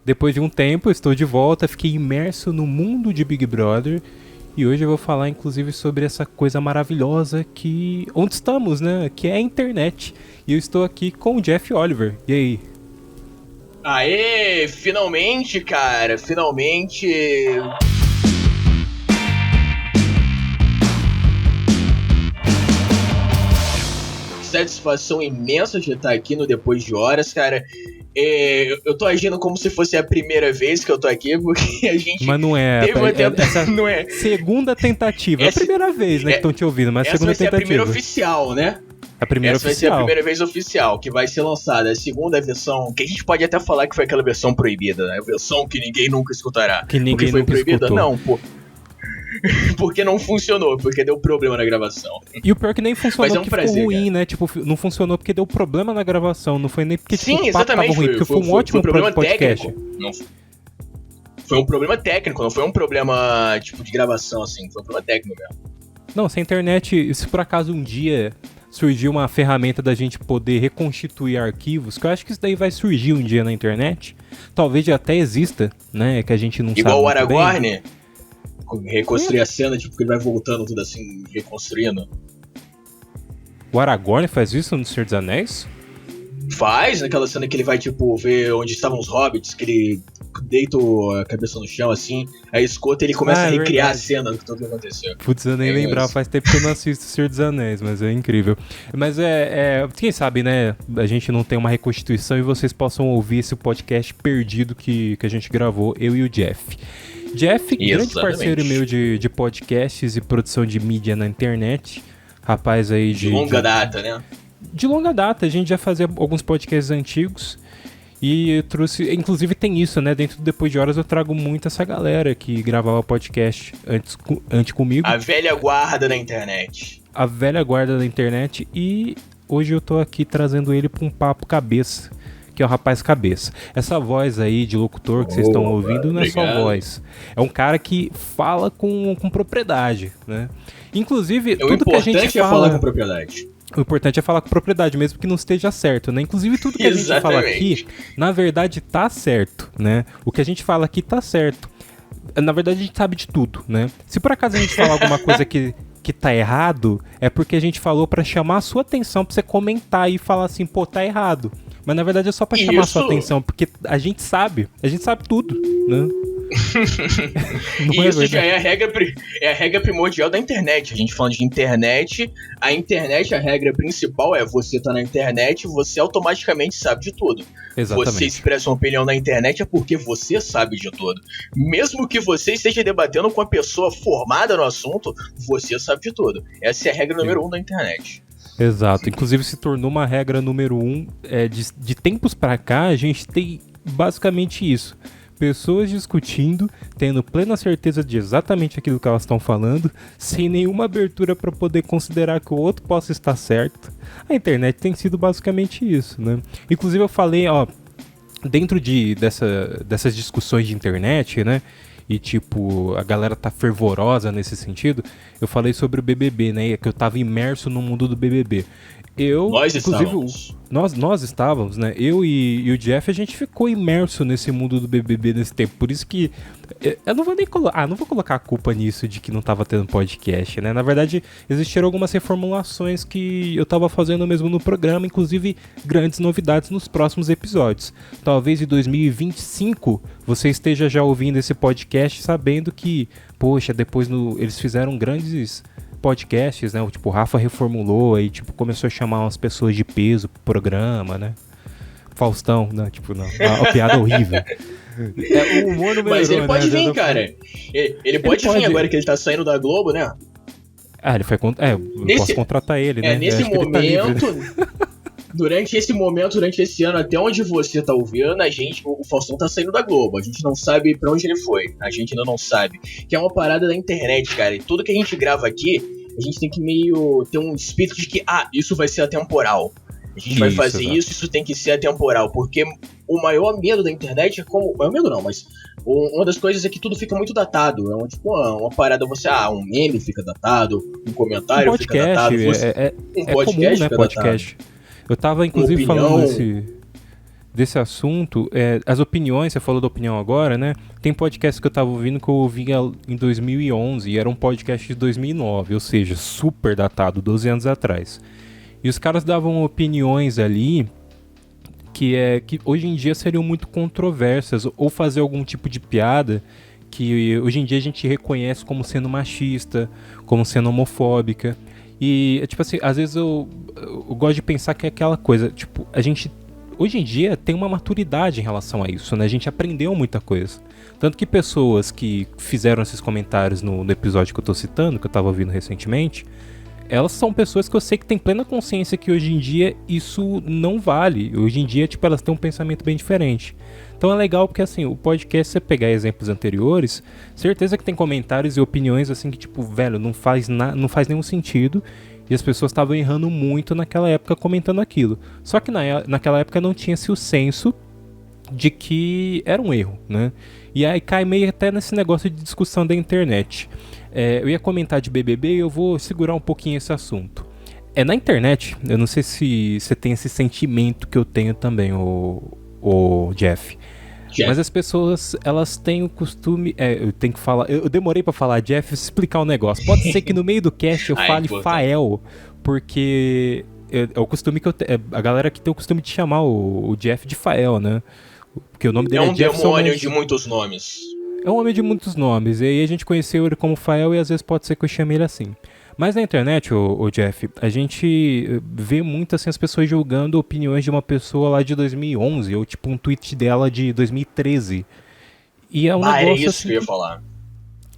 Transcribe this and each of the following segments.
Depois de um tempo, eu estou de volta, fiquei imerso no mundo de Big Brother. E hoje eu vou falar, inclusive, sobre essa coisa maravilhosa que... onde estamos, né? Que é a internet. E eu estou aqui com o Jeff Oliver. E aí? Aê, finalmente, cara, finalmente. Satisfação imensa de estar aqui no Depois de Horas, cara. Eu tô agindo como se fosse a primeira vez que eu tô aqui, porque a gente... Mas não é, teve uma essa não é. segunda tentativa. É a primeira vez, né, que estão te ouvindo, mas a segunda Essa vai ser tentativa. a primeira oficial, né? A primeira Essa oficial. vai ser a primeira vez oficial que vai ser lançada. A segunda versão, que a gente pode até falar que foi aquela versão proibida, né? A versão que ninguém nunca escutará. Que ninguém porque foi nunca proibida? escutou. Não, pô. Porque não funcionou, porque deu problema na gravação. E o pior é que nem funcionou Mas é um porque prazer, ficou ruim, cara. né? Tipo, não funcionou porque deu problema na gravação. Não foi nem porque Sim, tipo, o papo tava exatamente. ruim, porque foi um ótimo problema podcast. técnico. Não, foi um problema técnico, não foi um problema tipo de gravação, assim. Foi um problema técnico mesmo. Não, se a internet, se por acaso um dia surgir uma ferramenta da gente poder reconstituir arquivos, que eu acho que isso daí vai surgir um dia na internet, talvez já até exista, né, que a gente não Igual sabe o muito bem. Aragorn, reconstruir a cena, tipo, que ele vai voltando tudo assim, reconstruindo. O Aragorn faz isso no Senhor dos Anéis? Faz, naquela cena que ele vai, tipo, ver onde estavam os hobbits, que ele deita a cabeça no chão, assim, aí escuta e ele começa a recriar verdade. a cena de tudo que aconteceu. Putz, eu nem É lembrava, isso. faz tempo que eu não assisto o Senhor dos Anéis, mas é incrível. Mas quem sabe, né, a gente não tem uma reconstituição e vocês possam ouvir esse podcast perdido que a gente gravou, eu e o Jeff. Jeff, grande Exatamente. parceiro meu de podcasts e produção de mídia na internet, rapaz aí De longa data, né? de longa data, a gente já fazia alguns podcasts antigos e eu trouxe, inclusive tem isso, né, dentro do Depois de Horas eu trago muito essa galera que gravava podcast antes comigo, A velha guarda da internet. a velha guarda da internet, e hoje eu tô aqui trazendo ele pra um papo cabeça, que é o Rapaz Cabeça. Essa voz aí de locutor que vocês estão ouvindo não é só obrigado. voz, é um cara que fala com propriedade, né? Inclusive, O tudo que a gente importante é fala... falar com propriedade. O importante é falar com propriedade, mesmo que não esteja certo, né? Inclusive, tudo que a gente fala aqui, na verdade, tá certo, né? O que a gente fala aqui tá certo. Na verdade, a gente sabe de tudo, né? Se por acaso a gente falar alguma coisa que tá errado, é porque a gente falou pra chamar a sua atenção, pra você comentar e falar assim, pô, tá errado. Mas na verdade é só pra chamar a sua atenção, porque a gente sabe tudo, né? E isso já é a regra primordial da internet. A gente falando de internet, a regra principal é você tá na internet, você automaticamente sabe de tudo. Exatamente. Você expressa uma opinião na internet é porque você sabe de tudo. Mesmo que você esteja debatendo com uma pessoa formada no assunto, você sabe de tudo. Essa é a regra número 1 da internet. Exato, inclusive se tornou uma regra número 1. De tempos pra cá, a gente tem basicamente isso. Pessoas discutindo, tendo plena certeza de exatamente aquilo que elas estão falando, sem nenhuma abertura para poder considerar que o outro possa estar certo. A internet tem sido basicamente isso, né? Inclusive eu falei, ó, dentro dessas discussões de internet, né? E tipo, a galera tá fervorosa nesse sentido. Eu falei sobre o BBB, né? Que eu tava imerso no mundo do BBB. Nós estávamos. Nós estávamos, né? Eu e o Jeff, a gente ficou imerso nesse mundo do BBB nesse tempo. Por isso que eu não vou nem não vou colocar a culpa nisso de que não tava tendo podcast, né? Na verdade, existiram algumas reformulações que eu tava fazendo mesmo no programa, inclusive grandes novidades nos próximos episódios. Talvez em 2025 você esteja já ouvindo esse podcast sabendo que, poxa, depois eles fizeram grandes podcasts, né? Tipo, o Rafa reformulou aí, tipo, começou a chamar umas pessoas de peso pro programa, né? Faustão, né? Tipo, não. Uma piada horrível. O humor não melhorou, Mas ele pode né? vir, cara. Ele pode vir agora que ele tá saindo da Globo, né? Ele foi... eu posso contratar ele, né? Nesse Acho que ele tá livre, momento... né? Durante esse ano, até onde você tá ouvindo, o Faustão tá saindo da Globo. A gente não sabe pra onde ele foi. A gente ainda não sabe. Que é uma parada da internet, cara. E tudo que a gente grava aqui, a gente tem que meio ter um espírito de que, isso vai ser atemporal. A gente vai fazer isso tem que ser atemporal. Porque o maior medo da internet é como... Maior medo não, mas... Uma das coisas é que tudo fica muito datado. É uma parada, um meme fica datado, um comentário fica datado. Um podcast, um podcast comum, né? fica Podcast. datado. Eu tava, inclusive, falando desse assunto, as opiniões, você falou da opinião agora, né? Tem podcast que eu tava ouvindo que eu ouvia em 2011 e era um podcast de 2009, ou seja, super datado, 12 anos atrás. E os caras davam opiniões ali que hoje em dia seriam muito controversas, ou fazer algum tipo de piada que hoje em dia a gente reconhece como sendo machista, como sendo homofóbica. E, tipo assim, às vezes eu gosto de pensar que é aquela coisa, tipo, a gente hoje em dia tem uma maturidade em relação a isso, né? A gente aprendeu muita coisa. Tanto que pessoas que fizeram esses comentários no episódio que eu tô citando, que eu tava ouvindo recentemente, elas são pessoas que eu sei que têm plena consciência que hoje em dia isso não vale. Hoje em dia, tipo, elas têm um pensamento bem diferente. Então é legal porque, assim, o podcast, se você pegar exemplos anteriores, certeza que tem comentários e opiniões, assim, que, tipo, velho, não faz nenhum sentido. E as pessoas estavam errando muito naquela época comentando aquilo. Só que naquela época não tinha-se o senso de que era um erro, né? E aí cai meio até nesse negócio de discussão da internet. Eu ia comentar de BBB e eu vou segurar um pouquinho esse assunto. Na internet, eu não sei se você tem esse sentimento que eu tenho também, o Jeff. Mas as pessoas, elas têm o costume... eu tenho que falar... Eu demorei pra falar Jeff, explicar o negócio. Pode ser que no meio do cast eu fale Fael, porque é o costume que eu tenho... A galera que tem o costume de chamar o Jeff de Fael, né? Porque o nome dele é Jeff. É um demônio de muitos nomes. É um homem de muitos nomes. E aí a gente conheceu ele como Fael e às vezes pode ser que eu chame ele assim. Mas na internet, o Jeff, a gente vê muito assim as pessoas julgando opiniões de uma pessoa lá de 2011, ou tipo um tweet dela de 2013. E é um negócio é isso assim, que eu ia falar.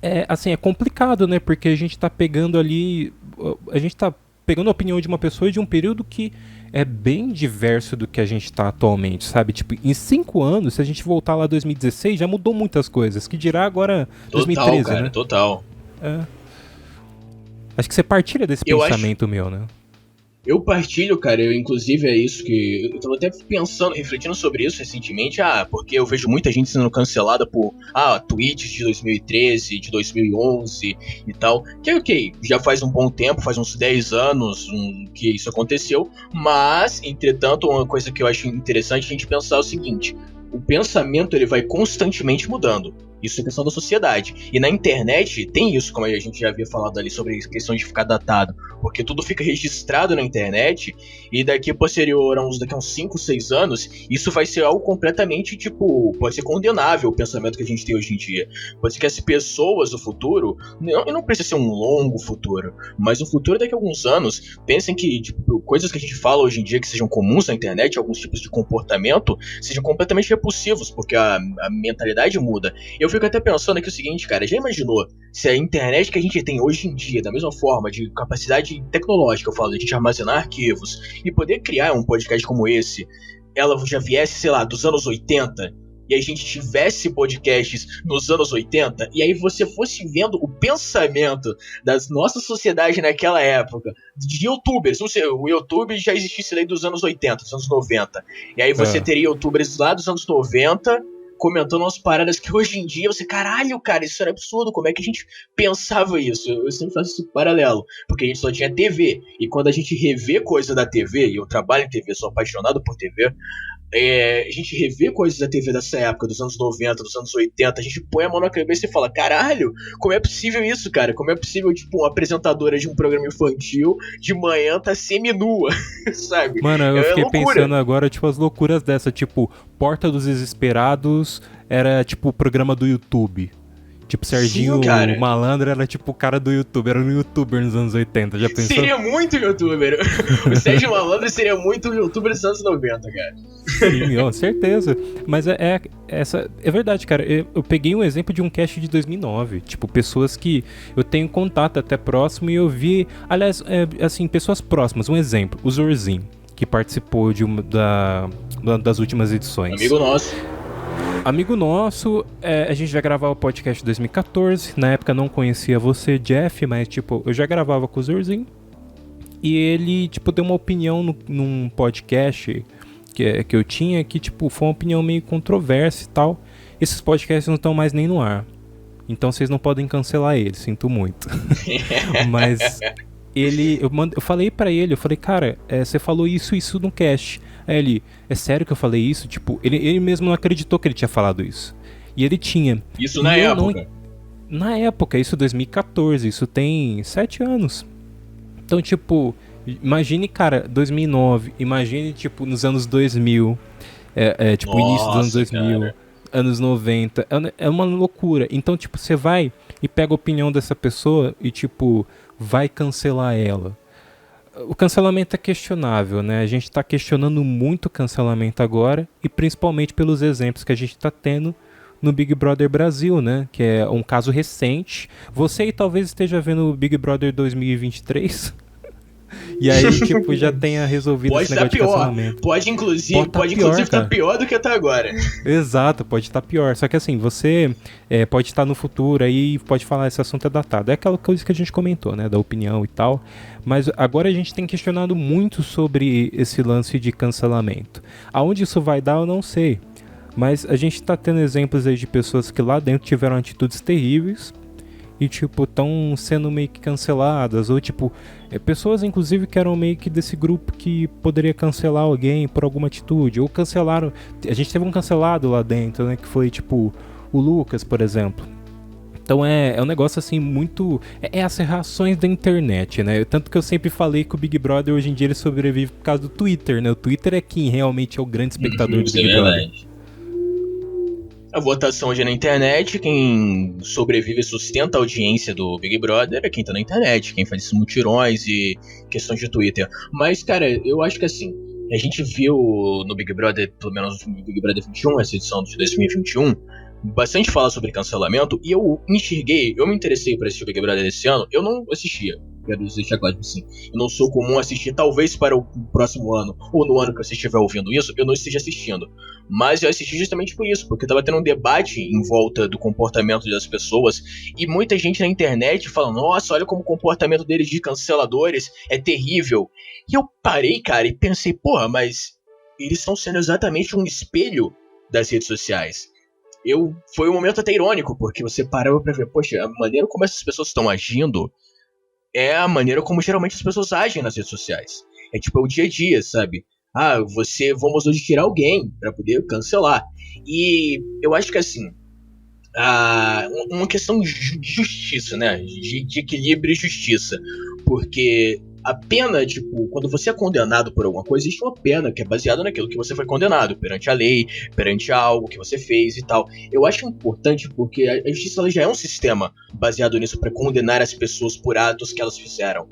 É complicado, né? Porque a gente tá pegando ali... A gente tá pegando a opinião de uma pessoa de um período que é bem diverso do que a gente tá atualmente, sabe? Tipo, em 5 anos, se a gente voltar lá em 2016, já mudou muitas coisas. Que dirá agora 2013, cara, né? Total. Acho que você partilha desse pensamento meu, né? Eu partilho, cara, inclusive é isso que... Eu tava até pensando, refletindo sobre isso recentemente, porque eu vejo muita gente sendo cancelada por, tweets de 2013, de 2011 e tal, que ok, já faz um bom tempo, faz uns 10 anos que isso aconteceu, mas, entretanto, uma coisa que eu acho interessante a gente pensar é o seguinte: o pensamento ele vai constantemente mudando. Isso é questão da sociedade. E na internet tem isso, como a gente já havia falado ali, sobre a questão de ficar datado. Porque tudo fica registrado na internet, e daqui a uns 5, 6 anos, isso vai ser algo completamente, pode ser condenável o pensamento que a gente tem hoje em dia. Pode ser que as pessoas do futuro, não precisa ser um longo futuro, mas um futuro daqui a alguns anos, pensem que coisas que a gente fala hoje em dia que sejam comuns na internet, alguns tipos de comportamento, sejam completamente repulsivos, porque a mentalidade muda. Eu fico até pensando aqui o seguinte, cara, já imaginou se a internet que a gente tem hoje em dia, da mesma forma, de capacidade tecnológica, eu falo, de a gente armazenar arquivos e poder criar um podcast como esse, ela já viesse, sei lá, dos anos 80, e a gente tivesse podcasts nos anos 80, e aí você fosse vendo o pensamento da nossa sociedade naquela época, de youtubers, não sei, o YouTube já existisse aí dos anos 80, dos anos 90, e aí você teria youtubers lá dos anos 90, comentando umas paradas que hoje em dia você, caralho, cara, isso era absurdo, como é que a gente pensava isso? Eu sempre faço esse paralelo, porque a gente só tinha TV, e quando a gente revê coisa da TV, e eu trabalho em TV, sou apaixonado por TV, a gente revê coisas da TV dessa época, dos anos 90, dos anos 80, a gente põe a mão na cabeça e fala, caralho, como é possível isso, cara? Como é possível, uma apresentadora de um programa infantil de manhã tá seminua, sabe? Mano, eu fiquei pensando agora, as loucuras dessa, Porta dos Desesperados era, o programa do YouTube. Serginho Malandro era o cara do YouTube, era um youtuber nos anos 80, já pensou? Seria muito youtuber. O Sérgio Malandro seria muito youtuber nos anos 90, cara. Sim, com certeza. Mas é verdade, cara. Eu peguei um exemplo de um cast de 2009. Pessoas que eu tenho contato até próximo e eu vi... Aliás, pessoas próximas. Um exemplo, o Zorzin, que participou das últimas edições. Amigo nosso, a gente já gravava o podcast em 2014, na época não conhecia você, Jeff, mas eu já gravava com o Zorzin, e ele, deu uma opinião num podcast que eu tinha, que, foi uma opinião meio controversa e tal. Esses podcasts não estão mais nem no ar, então vocês não podem cancelar ele, sinto muito. Mas eu falei pra ele, cara, você falou isso no cast. Aí ele, é sério que eu falei isso? Tipo, ele mesmo não acreditou que ele tinha falado isso. E ele tinha. Isso E na eu época. Na época, isso 2014, isso tem 7 anos. Então, tipo, imagine, cara, 2009, imagine, tipo, nos anos 2000, tipo, início dos anos Nossa, 2000, cara. anos 90, é uma loucura. Então, tipo, você vai e pega a opinião dessa pessoa e, tipo, vai cancelar ela. O cancelamento é questionável, né? A gente tá questionando muito o cancelamento agora, e principalmente pelos exemplos que a gente tá tendo no Big Brother Brasil, né? Que é um caso recente. Você aí talvez esteja vendo o Big Brother 2023 e aí, tipo, já tenha resolvido Pode esse estar negócio de pior. cancelamento. Pode inclusive Pode tá pior, estar cara. pior do que tá agora. Exato, pode estar pior. Só que assim, você pode estar no futuro aí e pode falar esse assunto é datado. É aquela coisa que a gente comentou, né? Da opinião e tal. Mas agora a gente tem questionado muito sobre esse lance de cancelamento. Aonde isso vai dar, eu não sei. Mas a gente tá tendo exemplos aí de pessoas que lá dentro tiveram atitudes terríveis e, tipo, estão sendo meio que canceladas. Ou, tipo, pessoas, inclusive, que eram meio que desse grupo que poderia cancelar alguém por alguma atitude. Ou cancelaram... A gente teve um cancelado lá dentro, né? Que foi, tipo, o Lucas, por exemplo. Então é um negócio, assim, muito... É as reações da internet, né? Tanto que eu sempre falei que o Big Brother, hoje em dia, ele sobrevive por causa do Twitter, né? O Twitter é quem realmente é o grande espectador do Isso é Big Brother. verdade. A votação hoje é na internet, quem sobrevive e sustenta a audiência do Big Brother é quem tá na internet, quem faz esses mutirões e questões de Twitter. Mas, cara, eu acho que assim, a gente viu no Big Brother, pelo menos no Big Brother 21, essa edição de 2021, bastante fala sobre cancelamento, e eu me interessei por assistir o Big Brother desse ano, eu não assistia. Quero deixar claro assim, eu não sou comum assistir, talvez para o próximo ano, ou no ano que você estiver ouvindo isso, eu não esteja assistindo. Mas eu assisti justamente por isso, porque tava tendo um debate em volta do comportamento das pessoas, e muita gente na internet falando, nossa, olha como o comportamento deles de canceladores é terrível. E eu parei, cara, e pensei, porra, mas eles estão sendo exatamente um espelho das redes sociais. Foi um momento até irônico, porque você parava pra ver, poxa, a maneira como essas pessoas estão agindo é a maneira como geralmente as pessoas agem nas redes sociais. É tipo, é o dia a dia, sabe? Vamos hoje tirar alguém pra poder cancelar. E eu acho que assim, uma questão de justiça, né? De equilíbrio e justiça. Porque a pena, tipo, quando você é condenado por alguma coisa, existe uma pena que é baseada naquilo que você foi condenado, perante a lei, perante algo que você fez e tal. Eu acho importante porque a justiça ela já é um sistema baseado nisso para condenar as pessoas por atos que elas fizeram.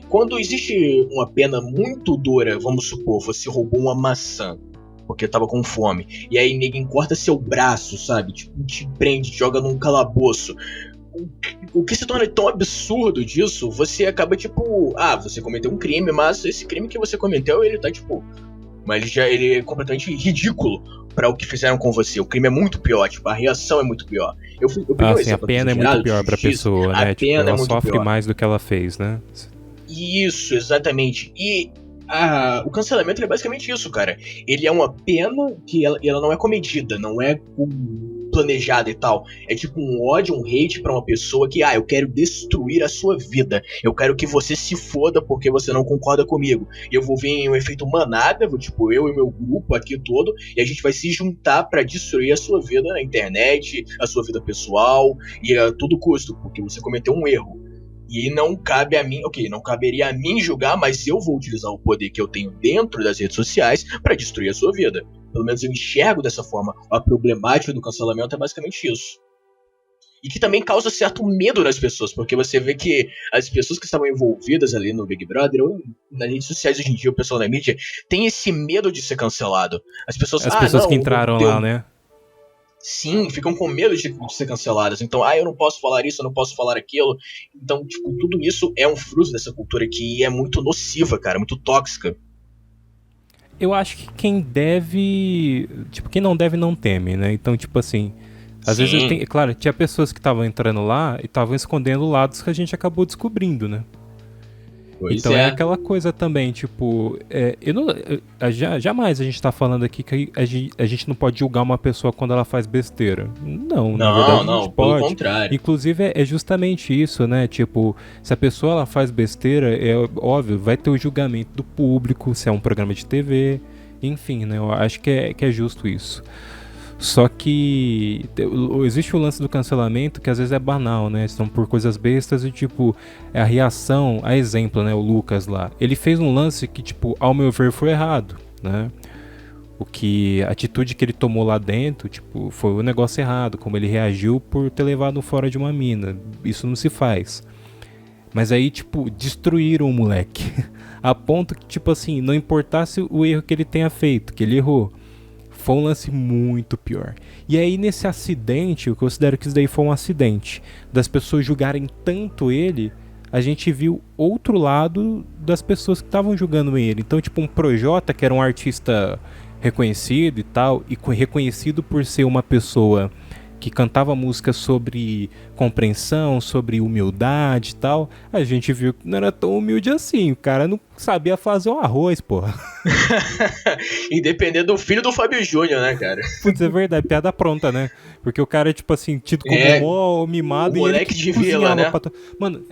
Quando existe uma pena muito dura, vamos supor, você roubou uma maçã porque tava com fome, e aí ninguém corta seu braço, sabe? Tipo, te prende, te joga num calabouço. O que se torna tão absurdo disso, você acaba tipo, você cometeu um crime, mas esse crime que você cometeu, ele tá tipo, mas ele é completamente ridículo para o que fizeram com você. O crime é muito pior, tipo, a reação é muito pior. Sim, a pena é muito pior pra pessoa, né? A Tipo, pena ela é muito sofre pior. mais do que ela fez, né? Isso, exatamente. E o cancelamento é basicamente isso, cara. Ele é uma pena que ela não é comedida, não é planejada e tal. É tipo um ódio, um hate pra uma pessoa que, eu quero destruir a sua vida. Eu quero que você se foda porque você não concorda comigo. E eu vou vir em um efeito manada, tipo, eu e meu grupo aqui todo, e a gente vai se juntar pra destruir a sua vida na internet, a sua vida pessoal, e a todo custo, porque você cometeu um erro. E não cabe a mim, não caberia a mim julgar, mas eu vou utilizar o poder que eu tenho dentro das redes sociais para destruir a sua vida. Pelo menos eu enxergo dessa forma. A problemática do cancelamento é basicamente isso. E que também causa certo medo nas pessoas, porque você vê que as pessoas que estavam envolvidas ali no Big Brother, ou nas redes sociais hoje em dia, o pessoal na mídia, tem esse medo de ser cancelado. As pessoas que entraram lá, né? Sim, ficam com medo de ser canceladas. Então, eu não posso falar isso, eu não posso falar aquilo. Então, tipo, tudo isso é um fruto dessa cultura que é muito nociva, cara, muito tóxica. Eu acho que quem deve... Tipo, quem não deve não teme, né? Então, tipo assim... Às vezes, claro, tinha pessoas que estavam entrando lá e estavam escondendo lados que a gente acabou descobrindo, né? Pois então é aquela coisa também, tipo, jamais a gente tá falando aqui que a gente não pode julgar uma pessoa quando ela faz besteira. Não, na verdade a gente pode. Pelo contrário. Inclusive é justamente isso, né? Tipo, se a pessoa ela faz besteira, é óbvio, vai ter o julgamento do público, se é um programa de TV. Enfim, né? Eu acho que é justo isso. Só que existe o lance do cancelamento que às vezes é banal, né? São por coisas bestas e tipo, a reação, a exemplo, né? O Lucas lá. Ele fez um lance que, tipo, ao meu ver foi errado, né? A atitude que ele tomou lá dentro, tipo, foi o negócio errado, como ele reagiu por ter levado fora de uma mina. Isso não se faz. Mas aí, tipo, destruíram o moleque. A ponto que, tipo assim, não importasse o erro que ele tenha feito, que ele errou. Foi um lance muito pior. E aí, nesse acidente, eu considero que isso daí foi um acidente. Das pessoas julgarem tanto ele, a gente viu outro lado das pessoas que estavam julgando ele. Então, tipo, um Projota, que era um artista reconhecido e tal, e reconhecido por ser uma pessoa que cantava música sobre compreensão, sobre humildade e tal, a gente viu que não era tão humilde assim. O cara não sabia fazer um arroz, porra. Independente do filho do Fábio Júnior, né, cara? Putz, é verdade, piada pronta, né? Porque o cara é, tipo assim, tido como mó mimado. O moleque e ele de vila, né? Mano,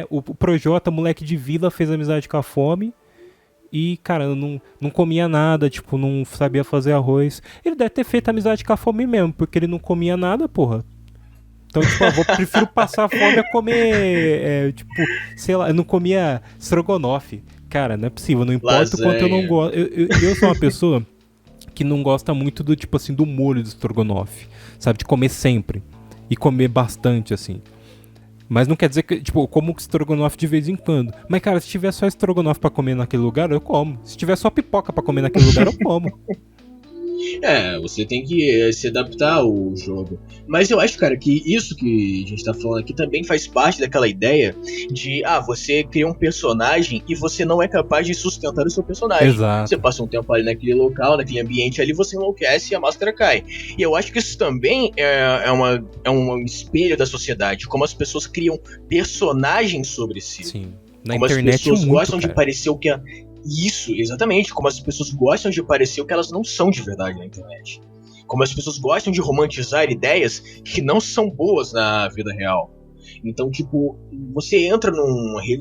o Projota, moleque de vila, fez amizade com a fome. E, cara, não comia nada, tipo, não sabia fazer arroz. Ele deve ter feito amizade com a fome mesmo, porque ele não comia nada, porra. Então, tipo, prefiro passar fome a comer, tipo, sei lá, eu não comia estrogonofe. Cara, não é possível, não importa o quanto eu não gosto. Eu sou uma pessoa que não gosta muito do, tipo assim, do molho do estrogonofe, sabe? De comer sempre. E comer bastante, assim. Mas não quer dizer que, tipo, eu como estrogonofe de vez em quando. Mas, cara, se tiver só estrogonofe pra comer naquele lugar, eu como. Se tiver só pipoca pra comer naquele lugar, eu como. Você tem que se adaptar ao jogo. Mas eu acho, cara, que isso que a gente tá falando aqui também faz parte daquela ideia de, você cria um personagem e você não é capaz de sustentar o seu personagem. Exato. Você passa um tempo ali naquele local, naquele ambiente ali, você enlouquece e a máscara cai. E eu acho que isso também é um espelho da sociedade, como as pessoas criam personagens sobre si. Sim. Na como internet as pessoas muito, gostam cara. de parecer o que é. Isso, exatamente. Como as pessoas gostam de parecer o que elas não são de verdade na internet. Como as pessoas gostam de romantizar ideias que não são boas na vida real. Então, tipo, você entra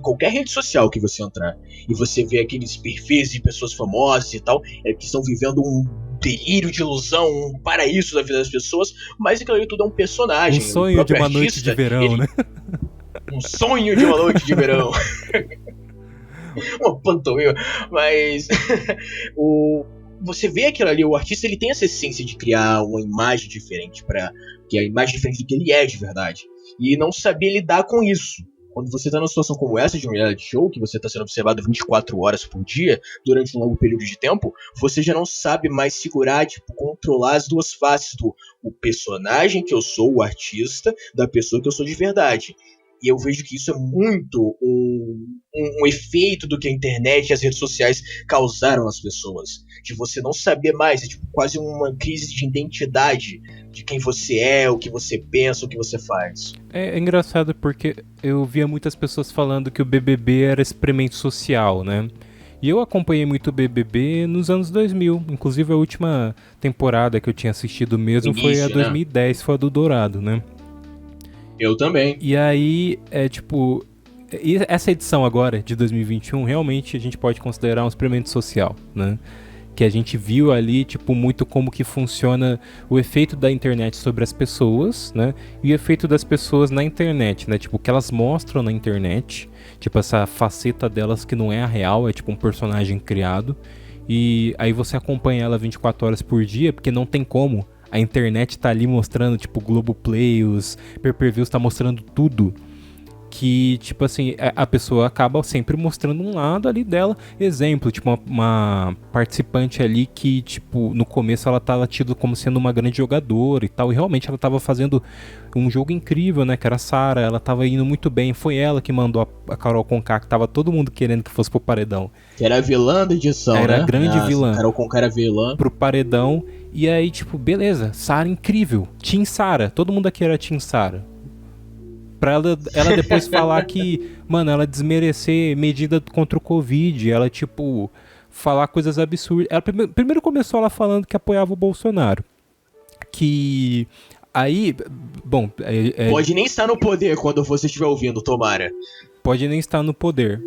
qualquer rede social que você entrar e você vê aqueles perfis de pessoas famosas e tal, que estão vivendo um delírio de ilusão, um paraíso da vida das pessoas, mas aquilo ali tudo é um personagem. Um sonho de uma noite de verão, né? Um sonho de uma noite de verão. Uma pantomima, mas você vê aquilo ali, o artista ele tem essa essência de criar uma imagem diferente, que é a imagem diferente do que ele é de verdade, e não saber lidar com isso. Quando você tá numa situação como essa de um reality show, que você tá sendo observado 24 horas por dia, durante um longo período de tempo, você já não sabe mais segurar, tipo, controlar as duas faces o personagem que eu sou, o artista, da pessoa que eu sou de verdade. E eu vejo que isso é muito um efeito do que a internet e as redes sociais causaram nas pessoas. De você não saber mais, é tipo quase uma crise de identidade de quem você é, o que você pensa, o que você faz. É engraçado porque eu via muitas pessoas falando que o BBB era experimento social, né? E eu acompanhei muito o BBB nos anos 2000. Inclusive a última temporada que eu tinha assistido mesmo foi a 2010, foi a do Dourado, né? Eu também. E aí, essa edição agora, de 2021, realmente a gente pode considerar um experimento social, né? Que a gente viu ali, tipo, muito como que funciona o efeito da internet sobre as pessoas, né? E o efeito das pessoas na internet, né? Tipo, o que elas mostram na internet, tipo, essa faceta delas que não é a real, é tipo um personagem criado. E aí você acompanha ela 24 horas por dia, porque não tem como. A internet tá ali mostrando, tipo, Globoplay, os pay-per-views tá mostrando tudo. Que, tipo assim, a pessoa acaba sempre mostrando um lado ali dela. Exemplo, tipo, uma participante ali que, tipo, no começo ela tava tida como sendo uma grande jogadora e tal. E realmente ela tava fazendo um jogo incrível, né? Que era a Sarah, ela tava indo muito bem. Foi ela que mandou a Carol Conká, que tava todo mundo querendo que fosse pro paredão. Que era a vilã da edição, né? Era a grande vilã. Carol Conká era vilã. Pro paredão. E aí, tipo, beleza, Sarah incrível. Team Sarah, todo mundo aqui era Team Sarah. Pra ela depois falar que, mano, ela desmerecer medida contra o Covid, ela, tipo, falar coisas absurdas. Ela primeiro começou ela falando que apoiava o Bolsonaro. Que aí, bom... Pode nem estar no poder quando você estiver ouvindo, tomara. Pode nem estar no poder.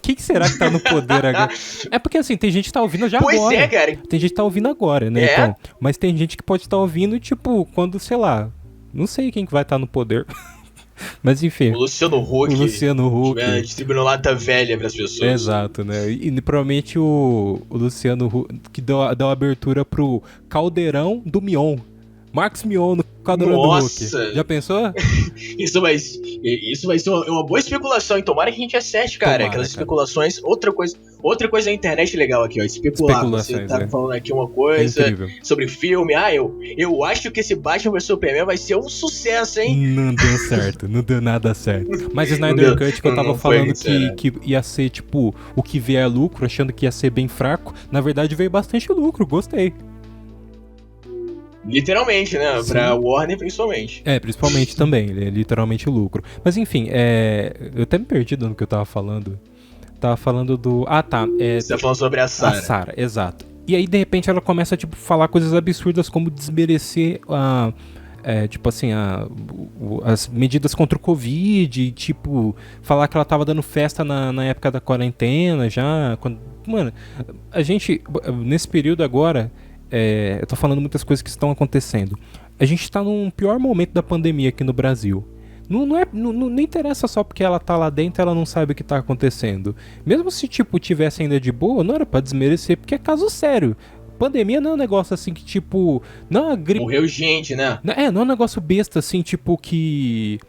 Quem será que tá no poder agora? É porque assim, tem gente que tá ouvindo já agora. Pois é, cara. Tem gente que tá ouvindo agora, né? Então, mas tem gente que pode estar ouvindo, tipo, quando, sei lá, não sei quem que vai estar no poder. Mas enfim. O Luciano Huck. Distribuindo lata velha pras pessoas. Exato, né? E provavelmente o Luciano Huck que deu a abertura pro Caldeirão do Mion. Marcos Mion no Caldeirão do Huck. Já pensou? Isso vai ser uma boa especulação. E tomara que a gente acerte, cara. Aquelas especulações. Outra coisa da internet legal aqui, ó. Especular. Você tá falando aqui uma coisa sobre filme. Eu acho que esse Batman vs Superman vai ser um sucesso, hein? Não deu certo. Não deu nada certo. Mas Snyder Cut que eu tava falando que ia ser, tipo, o que vier lucro, achando que ia ser bem fraco. Na verdade veio bastante lucro. Gostei. Literalmente, né? Sim. Pra Warner, principalmente. Principalmente também. Ele é literalmente lucro. Mas enfim, eu até me perdi no que eu tava falando. Tava falando do... Você tá falando sobre a Sarah. A Sarah, exato. E aí, de repente, ela começa a, tipo, falar coisas absurdas como desmerecer as medidas contra o Covid, e, tipo, falar que ela tava dando festa na época da quarentena já. Mano, a gente, nesse período agora... eu tô falando muitas coisas que estão acontecendo. A gente tá num pior momento da pandemia aqui no Brasil. Não interessa só porque ela tá lá dentro, ela não sabe o que tá acontecendo. Mesmo se, tipo, tivesse ainda de boa, não era pra desmerecer, porque é caso sério. Pandemia não é um negócio assim que, tipo... Não é gripe... Morreu gente, né? Não é um negócio besta, assim, tipo, que...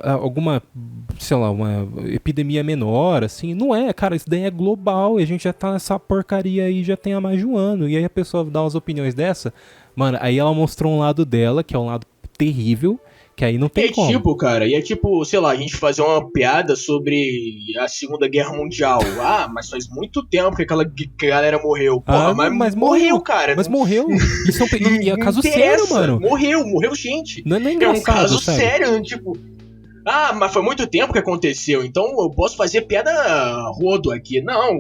alguma, sei lá, uma epidemia menor, assim. Não é, cara, isso daí é global e a gente já tá nessa porcaria aí já tem há mais de um ano. E aí a pessoa dá umas opiniões dessa, mano, aí ela mostrou um lado dela, que é um lado terrível, que aí não tem como. Tipo, cara, e é tipo, sei lá, a gente fazer uma piada sobre a Segunda Guerra Mundial. Mas faz muito tempo que aquela galera morreu. Porra, mas morreu, cara. Mas morreu. E é caso sério, mano. Morreu gente. Não é engraçado, é um caso sério, tipo... mas foi muito tempo que aconteceu, então eu posso fazer piada rodo aqui. Não,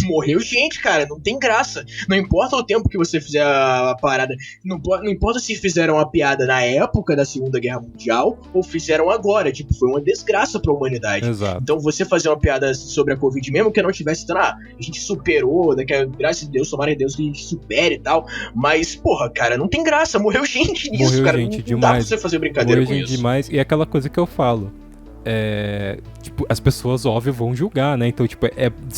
morreu gente, cara, não tem graça. Não importa o tempo que você fizer a parada. Não importa se fizeram a piada na época da Segunda Guerra Mundial ou fizeram agora. Tipo, foi uma desgraça pra humanidade. Exato. Então você fazer uma piada sobre a Covid, mesmo que não tivesse dando, a gente superou, graças a Deus, tomara a Deus que a gente supere e tal. Mas, porra, cara, não tem graça. Morreu gente nisso, morreu cara. Gente não demais. Dá pra você fazer brincadeira morreu com gente isso. Demais. E é aquela coisa que eu falo. Tipo, as pessoas, óbvio, vão julgar, né? Então, tipo,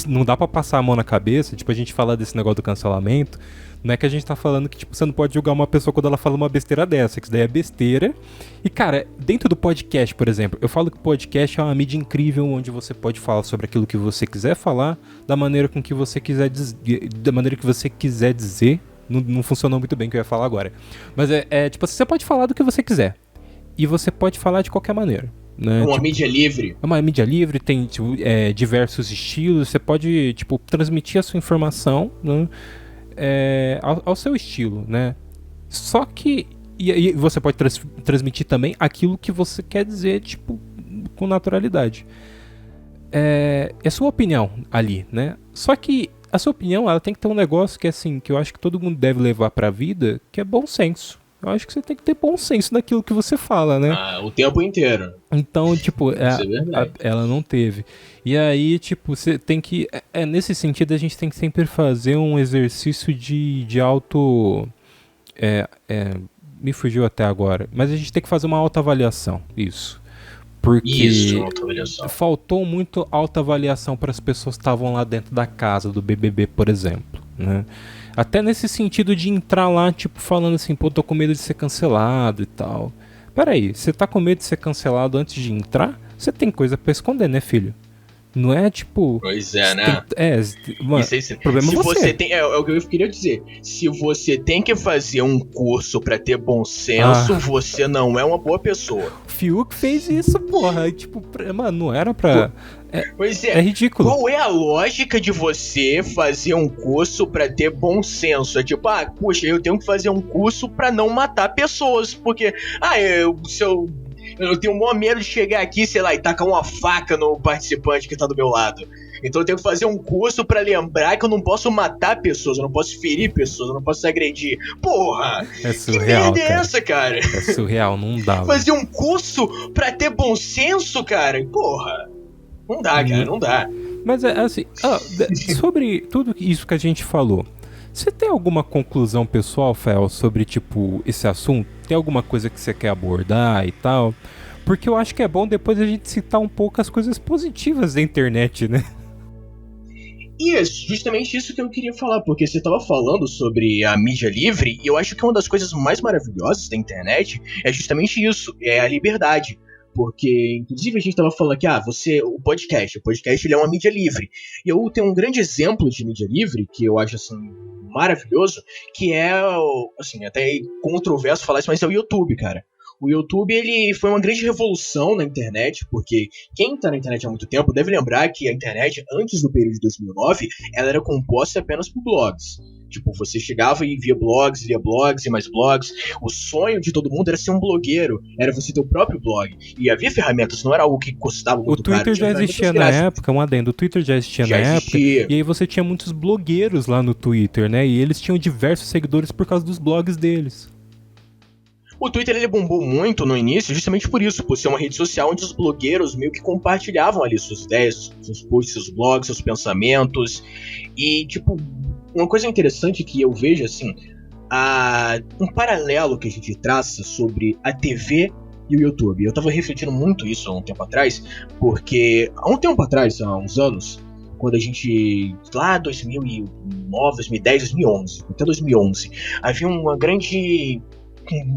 não dá pra passar a mão na cabeça. Tipo, a gente fala desse negócio do cancelamento. Não é que a gente tá falando que, tipo, você não pode julgar uma pessoa quando ela fala uma besteira dessa, que isso daí é besteira. E, cara, dentro do podcast, por exemplo, eu falo que o podcast é uma mídia incrível onde você pode falar sobre aquilo que você quiser falar, da maneira com que você quiser dizer. Não funcionou muito bem o que eu ia falar agora. Mas tipo, você pode falar do que você quiser. E você pode falar de qualquer maneira. Né? Uma mídia livre. É uma mídia livre, tem tipo, diversos estilos. Você pode, tipo, transmitir a sua informação, né? Ao seu estilo, né? Só que... E você pode transmitir também aquilo que você quer dizer, tipo, com naturalidade. É sua opinião ali, né? Só que a sua opinião, ela tem que ter um negócio que, assim, que eu acho que todo mundo deve levar pra vida, que é bom senso. Eu acho que você tem que ter bom senso naquilo que você fala, né? O tempo inteiro. Então, tipo, ela não teve. E aí, tipo, você tem que... nesse sentido, a gente tem que sempre fazer um exercício de auto... me fugiu até agora. Mas a gente tem que fazer uma autoavaliação. Isso. Porque faltou muito autoavaliação para as pessoas que estavam lá dentro da casa do BBB, por exemplo, né? Até nesse sentido de entrar lá, tipo, falando assim, pô, tô com medo de ser cancelado e tal. Peraí, você tá com medo de ser cancelado antes de entrar? Você tem coisa pra esconder, né, filho? Não é tipo... Pois é, né? Mano, o problema é você. É o que eu queria dizer. Se você tem que fazer um curso pra ter bom senso, você não é uma boa pessoa. Fiuk fez isso, porra. E, tipo, mano, não era pra... Pois é. É ridículo. Qual é a lógica de você fazer um curso pra ter bom senso? É tipo, puxa, eu tenho que fazer um curso pra não matar pessoas, porque, eu tenho o maior medo de chegar aqui, sei lá, e tacar uma faca no participante que tá do meu lado. Então eu tenho que fazer um curso pra lembrar que eu não posso matar pessoas, eu não posso ferir pessoas, eu não posso agredir. Porra! É surreal, que merda é essa, cara? É surreal, não dá. Fazer um curso pra ter bom senso, cara? Porra! Não dá, cara, não dá. Mas assim, sobre tudo isso que a gente falou, você tem alguma conclusão pessoal, Fel, sobre, tipo, esse assunto? Tem alguma coisa que você quer abordar e tal? Porque eu acho que é bom depois a gente citar um pouco as coisas positivas da internet, né? Isso, justamente isso que eu queria falar, porque você estava falando sobre a mídia livre, e eu acho que uma das coisas mais maravilhosas da internet é justamente isso, é a liberdade. Porque, inclusive, a gente estava falando aqui, o podcast ele é uma mídia livre. E eu tenho um grande exemplo de mídia livre, que eu acho, assim, maravilhoso, que é, assim, até controverso falar isso, mas é o YouTube, cara. O YouTube, ele foi uma grande revolução na internet, porque quem tá na internet há muito tempo deve lembrar que a internet, antes do período de 2009, ela era composta apenas por blogs. Tipo, você chegava e via blogs, lia blogs e mais blogs. O sonho de todo mundo era ser um blogueiro, era você ter o próprio blog. E havia ferramentas, não era algo que custava muito caro. O Twitter já existia na época, um adendo. O Twitter já existia na época. E aí você tinha muitos blogueiros lá no Twitter, né? E eles tinham diversos seguidores por causa dos blogs deles. O Twitter ele bombou muito no início justamente por isso, por ser uma rede social onde os blogueiros meio que compartilhavam ali suas ideias, seus posts, seus blogs, seus pensamentos. E, tipo, uma coisa interessante que eu vejo, assim, um paralelo que a gente traça sobre a TV e o YouTube. Eu tava refletindo muito isso há um tempo atrás, porque há um tempo atrás, há uns anos, quando a gente, lá 2009, 2010, 2011, até 2011, havia um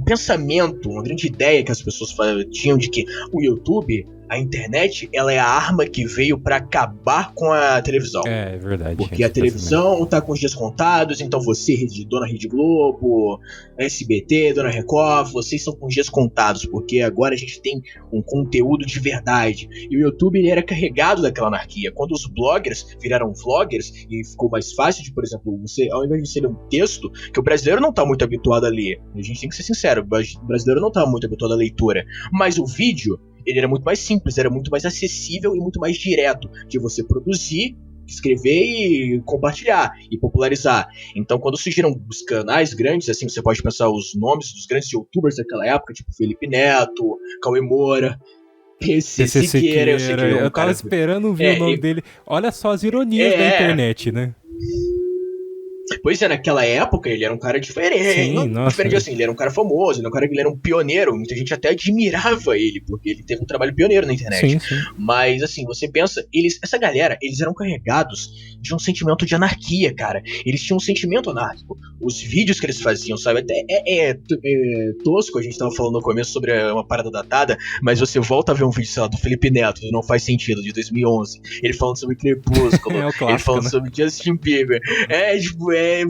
pensamento, uma grande ideia que as pessoas tinham de que o YouTube, a internet, ela é a arma que veio pra acabar com a televisão. É verdade. Porque a televisão tá com os dias contados, então você, dona Rede Globo, SBT, dona Record, vocês estão com os dias contados, porque agora a gente tem um conteúdo de verdade. E o YouTube, ele era carregado daquela anarquia. Quando os bloggers viraram vloggers, e ficou mais fácil de, por exemplo, você, ao invés de você ler um texto, que o brasileiro não tá muito habituado a ler, a gente tem que ser sincero, o brasileiro não tá muito habituado à leitura, mas o vídeo, ele era muito mais simples, era muito mais acessível e muito mais direto de você produzir, escrever e compartilhar e popularizar. Então, quando surgiram os canais grandes, assim, você pode pensar os nomes dos grandes youtubers daquela época, tipo Felipe Neto, Cauê Moura, PC Siqueira. Eu tava esperando ver o nome dele. Olha só as ironias da internet, né? Pois é, naquela época ele era um cara diferente. Sim, diferente assim, ele era um cara famoso, ele era um pioneiro. Muita gente até admirava ele, porque ele teve um trabalho pioneiro na internet. Sim. Mas assim, você pensa, essa galera, eles eram carregados de um sentimento de anarquia, cara. Eles tinham um sentimento anárquico. Os vídeos que eles faziam, sabe? Até é tosco, a gente tava falando no começo sobre uma parada datada, mas você volta a ver um vídeo, sei lá, do Felipe Neto, do Não Faz Sentido, de 2011. Ele falando sobre Crepúsculo, clássico, ele falando sobre Justin Bieber.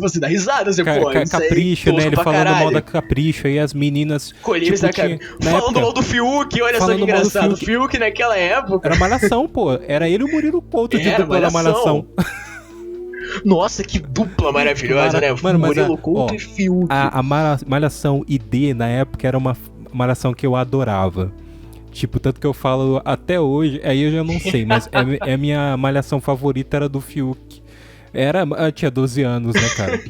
Você dá risada, você pô. Capricho, né? Ele falando mal da Capricho, aí as meninas. Colírios da Capricho. Falando mal do Fiuk, olha só que engraçado. O Fiuk naquela época. Era Malhação, pô. Era ele e o Murilo Couto de dupla da Malhação. Nossa, que dupla maravilhosa, né? Murilo Couto e Fiuk. A Malhação ID na época era uma Malhação que eu adorava. Tipo, tanto que eu falo até hoje, aí eu já não sei, mas a minha Malhação favorita era do Fiuk. Eu tinha 12 anos, né, cara?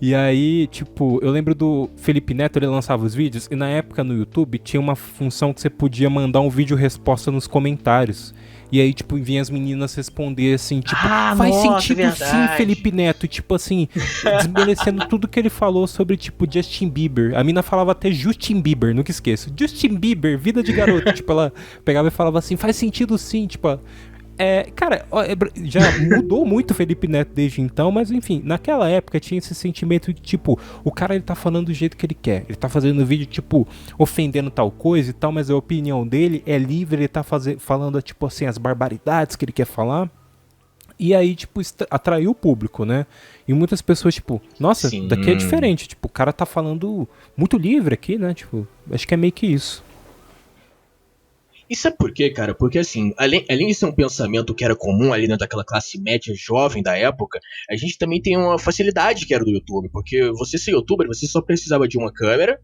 E aí, tipo, eu lembro do Felipe Neto, ele lançava os vídeos, e na época no YouTube tinha uma função que você podia mandar um vídeo resposta nos comentários. E aí, tipo, vinha as meninas responder assim, tipo, faz sentido sim, Felipe Neto. E, tipo assim, desmerecendo tudo que ele falou sobre, tipo, Justin Bieber. A mina falava até Justin Bieber, nunca esqueço. Justin Bieber, vida de garota. Tipo, ela pegava e falava assim, faz sentido sim, tipo... cara, já mudou muito o Felipe Neto desde então, mas enfim, naquela época tinha esse sentimento de tipo, o cara ele tá falando do jeito que ele quer, ele tá fazendo vídeo tipo, ofendendo tal coisa e tal, mas a opinião dele é livre, ele tá falando tipo assim, as barbaridades que ele quer falar. E aí, tipo, atraiu o público, né? E muitas pessoas, tipo, nossa, sim, daqui é diferente, tipo, o cara tá falando muito livre aqui, né? Tipo, acho que é meio que isso. E sabe por quê, cara? Porque assim, além de ser um pensamento que era comum ali dentro daquela classe média jovem da época, a gente também tem uma facilidade que era do YouTube, porque você ser youtuber, você só precisava de uma câmera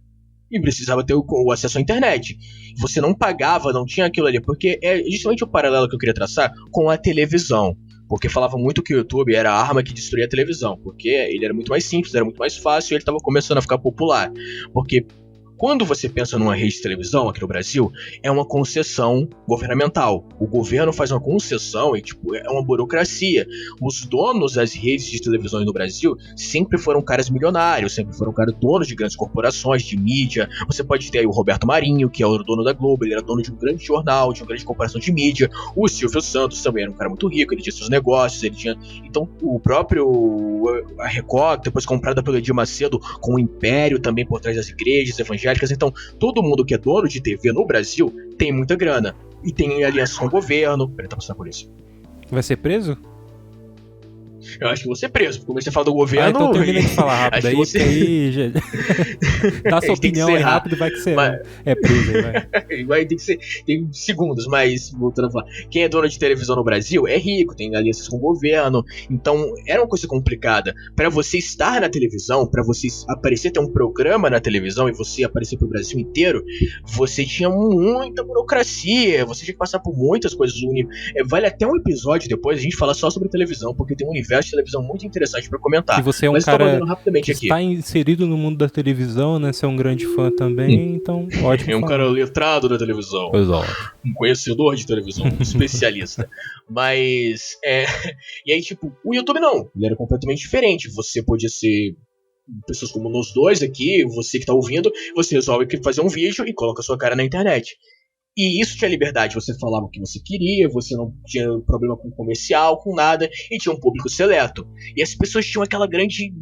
e precisava ter o acesso à internet. Você não pagava, não tinha aquilo ali, porque é justamente o paralelo que eu queria traçar com a televisão. Porque falava muito que o YouTube era a arma que destruía a televisão, porque ele era muito mais simples, era muito mais fácil e ele estava começando a ficar popular. Porque quando você pensa numa rede de televisão aqui no Brasil, é uma concessão governamental. O governo faz uma concessão e, tipo, é uma burocracia. Os donos das redes de televisão no Brasil sempre foram caras milionários, sempre foram caras donos de grandes corporações, de mídia. Você pode ter aí o Roberto Marinho, que é o dono da Globo, ele era dono de um grande jornal, de uma grande corporação de mídia. O Silvio Santos também era um cara muito rico, ele tinha seus negócios, ele tinha... Então, o próprio... a Record, depois comprada pelo Edir Macedo, com o Império também por trás das igrejas evangélicas. Então, todo mundo que é dono de TV no Brasil tem muita grana. E tem aliança com o governo. Peraí, tá passando por isso. Vai ser preso? Eu acho que vou ser preso, porque comecei a falar do governo. Então termina de falar rápido aí, você... aí já... dá sua opinião aí rápido, vai que você é preso aí, vai ter que ser, tem segundos, mas voltando a falar, quem é dono de televisão no Brasil é rico, tem alianças com o governo, então era uma coisa complicada. Pra você estar na televisão, pra você aparecer, ter um programa na televisão e você aparecer pro Brasil inteiro, você tinha muita burocracia, você tinha que passar por muitas coisas. Vale até um episódio depois a gente falar só sobre televisão, porque tem um universo de televisão muito interessante pra comentar. E você é um cara que está inserido no mundo da televisão, né? Você é um grande fã também, então ótimo. É um cara letrado da televisão. Exato. Um conhecedor de televisão, um especialista. Mas, e aí, tipo, o YouTube não. Ele era completamente diferente. Você podia ser... pessoas como nós dois aqui, você que tá ouvindo, você resolve fazer um vídeo e coloca a sua cara na internet. E isso tinha liberdade, você falava o que você queria, você não tinha problema com comercial, com nada, e tinha um público seleto. E as pessoas tinham aquela grande...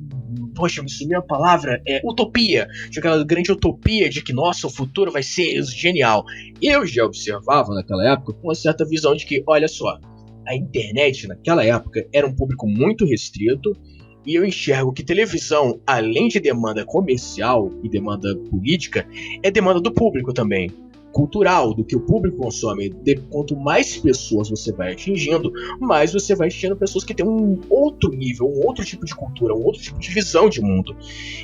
Poxa, me sumiu a palavra, utopia. Tinha aquela grande utopia de que, nossa, o futuro vai ser genial. Eu já observava naquela época com uma certa visão de que, olha só, a internet naquela época era um público muito restrito, e eu enxergo que televisão, além de demanda comercial e demanda política, é demanda do público também. Cultural, do que o público consome. Quanto mais pessoas você vai atingindo, mais você vai atingindo pessoas que têm um outro nível, um outro tipo de cultura, um outro tipo de visão de mundo.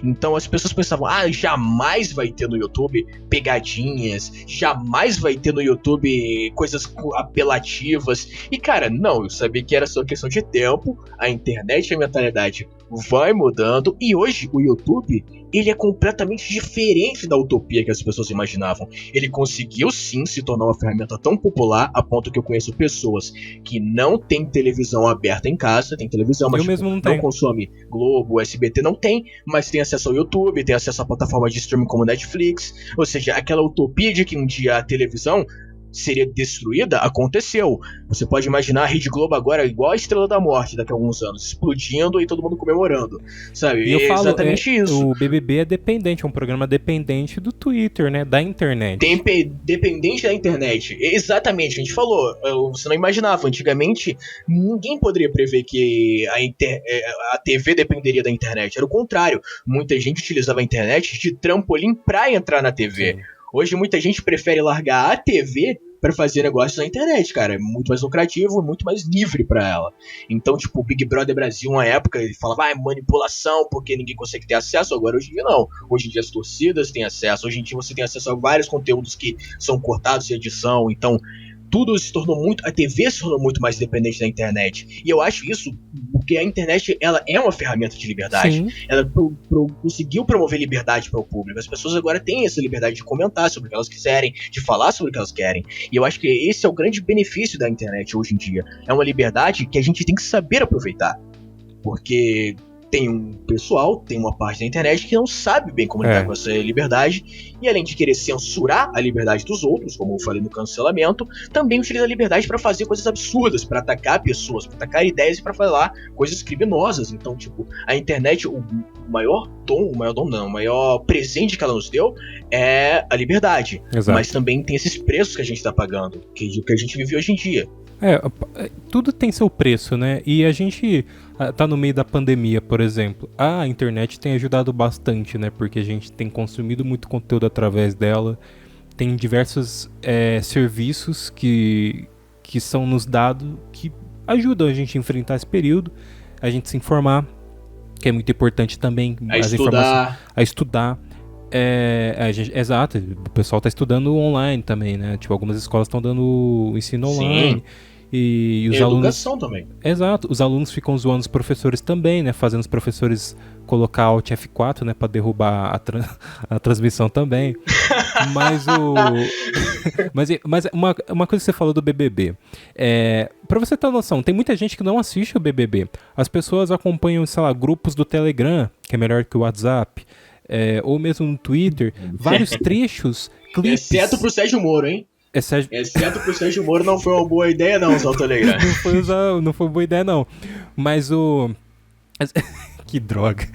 Então as pessoas pensavam, jamais vai ter no YouTube pegadinhas, jamais vai ter no YouTube coisas apelativas. E cara, não, eu sabia que era só questão de tempo, a internet e a mentalidade vai mudando, e hoje o YouTube, ele é completamente diferente da utopia que as pessoas imaginavam. Ele conseguiu sim se tornar uma ferramenta tão popular a ponto que eu conheço pessoas que não têm televisão aberta em casa, tem televisão, mas mesmo não consome Globo, SBT, não tem, mas tem acesso ao YouTube, tem acesso a plataformas de streaming como Netflix. Ou seja, aquela utopia de que um dia a televisão seria destruída, aconteceu. Você pode imaginar a Rede Globo agora igual a Estrela da Morte daqui a alguns anos, explodindo e todo mundo comemorando, sabe? E eu falo, exatamente isso. O BBB é dependente, é um programa dependente do Twitter, né? Da internet. Dependente da internet. Exatamente, a gente falou. Você não imaginava. Antigamente, ninguém poderia prever que a TV dependeria da internet. Era o contrário. Muita gente utilizava a internet de trampolim pra entrar na TV. Sim. Hoje muita gente prefere largar a TV para fazer negócios na internet, cara. É muito mais lucrativo, muito mais livre para ela. Então, tipo, o Big Brother Brasil, uma época, ele falava, é manipulação, porque ninguém consegue ter acesso. Agora, hoje em dia, não. Hoje em dia, as torcidas têm acesso. Hoje em dia, você tem acesso a vários conteúdos que são cortados em edição. Então, tudo se tornou muito... A TV se tornou muito mais dependente da internet. E eu acho isso porque a internet, ela é uma ferramenta de liberdade. Sim. Ela conseguiu promover liberdade para o público. As pessoas agora têm essa liberdade de comentar sobre o que elas quiserem, de falar sobre o que elas querem. E eu acho que esse é o grande benefício da internet hoje em dia. É uma liberdade que a gente tem que saber aproveitar. Porque... tem um pessoal, tem uma parte da internet que não sabe bem como lidar com essa liberdade, e além de querer censurar a liberdade dos outros, como eu falei no cancelamento, também utiliza a liberdade para fazer coisas absurdas, para atacar pessoas, para atacar ideias e para falar coisas criminosas. Então, tipo, a internet, o maior presente que ela nos deu é a liberdade. Exato. Mas também tem esses preços que a gente tá pagando, que a gente vive hoje em dia. Tudo tem seu preço, né? E a gente tá no meio da pandemia, por exemplo. A internet tem ajudado bastante, né? Porque a gente tem consumido muito conteúdo através dela. Tem diversos serviços que são nos dados, que ajudam a gente a enfrentar esse período, a gente se informar, que é muito importante também. A estudar. Exato, o pessoal está estudando online também, né? Tipo, algumas escolas estão dando ensino online. E os alunos... educação também. Exato, os alunos ficam zoando os professores também, né? Fazendo os professores colocar Alt F4, né, pra derrubar a transmissão também. Mas uma coisa que você falou do BBB. Pra você ter uma noção, tem muita gente que não assiste o BBB. As pessoas acompanham, sei lá, grupos do Telegram, que é melhor que o WhatsApp, ou mesmo no Twitter, vários trechos, clipes. Exceto pro Sérgio Moro, hein? Exceto pro Sérgio Moro, não foi uma boa ideia não, usar o Telegram. Não foi boa ideia não. Mas que droga.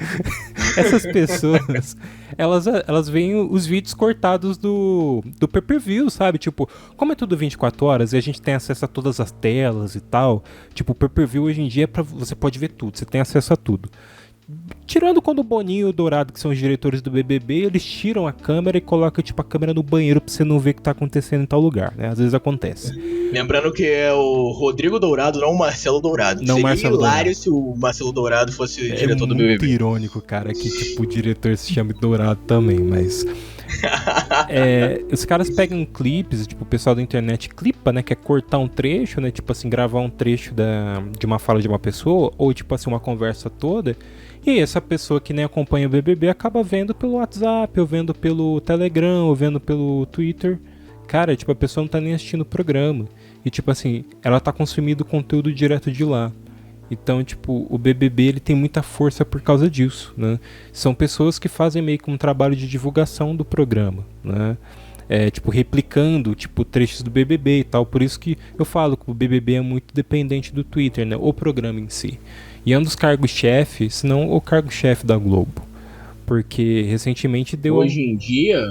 Essas pessoas, elas veem os vídeos cortados do pay-per-view, sabe? Tipo, como é tudo 24 horas e a gente tem acesso a todas as telas e tal, tipo, o pay-per-view hoje em dia você pode ver tudo, você tem acesso a tudo. Tirando quando o Boninho e o Dourado, que são os diretores do BBB, eles tiram a câmera e colocam, tipo, a câmera no banheiro pra você não ver o que tá acontecendo em tal lugar, né? Às vezes acontece. Lembrando que é o Rodrigo Dourado, não o Marcelo Dourado. Não, seria Marcelo hilário Dourado. se o Marcelo Dourado fosse o diretor do É BBB. muito irônico, cara, que, tipo, o diretor se chame Dourado também, mas... os caras pegam clipes, tipo, o pessoal da internet clipa, né, que é cortar um trecho, né, tipo assim, gravar um trecho de uma fala de uma pessoa, ou tipo assim, uma conversa toda, e aí essa pessoa que nem acompanha o BBB acaba vendo pelo WhatsApp, ou vendo pelo Telegram, ou vendo pelo Twitter. Cara, tipo, a pessoa não tá nem assistindo o programa, e tipo assim, ela tá consumindo conteúdo direto de lá. Então, tipo, o BBB ele tem muita força por causa disso, né? São pessoas que fazem meio que um trabalho de divulgação do programa, né? Tipo, replicando, tipo, trechos do BBB e tal. Por isso que eu falo que o BBB é muito dependente do Twitter, né? O programa em si. E é um dos cargos-chefe, se não o cargo-chefe da Globo. Porque recentemente deu... Hoje em dia,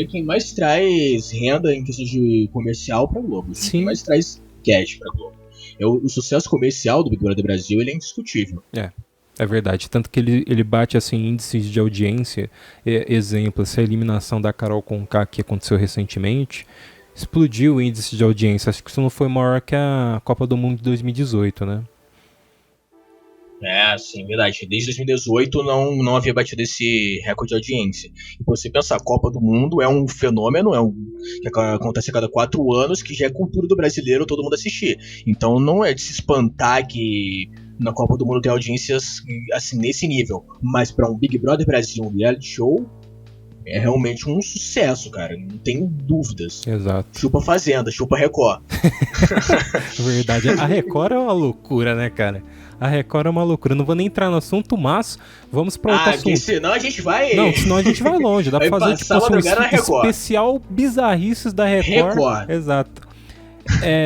quem mais traz renda em questão de comercial pra Globo. Quem mais traz cash pra Globo. O sucesso comercial do Big Brother Brasil ele é indiscutível. É verdade. Tanto que ele bate assim, índices de audiência. Exemplo, essa eliminação da Carol Conká que aconteceu recentemente, explodiu o índice de audiência. Acho que isso não foi maior que a Copa do Mundo de 2018, né? Sim, verdade. Desde 2018 não havia batido esse recorde de audiência. E você pensa, a Copa do Mundo é um fenômeno, que acontece a cada 4 anos, que já é cultura do brasileiro todo mundo assistir. Então não é de se espantar que na Copa do Mundo tem audiências assim nesse nível. Mas pra um Big Brother Brasil, um reality show, é realmente um sucesso, cara. Não tem dúvidas. Exato. Chupa Fazenda, chupa Record. Verdade. A Record é uma loucura, né, cara? A Record é uma loucura. Não vou nem entrar no assunto, mas vamos pra outro assunto. Senão a gente vai... Não, senão a gente vai longe. Dá pra fazer tipo um especial bizarrices da Record. Exato.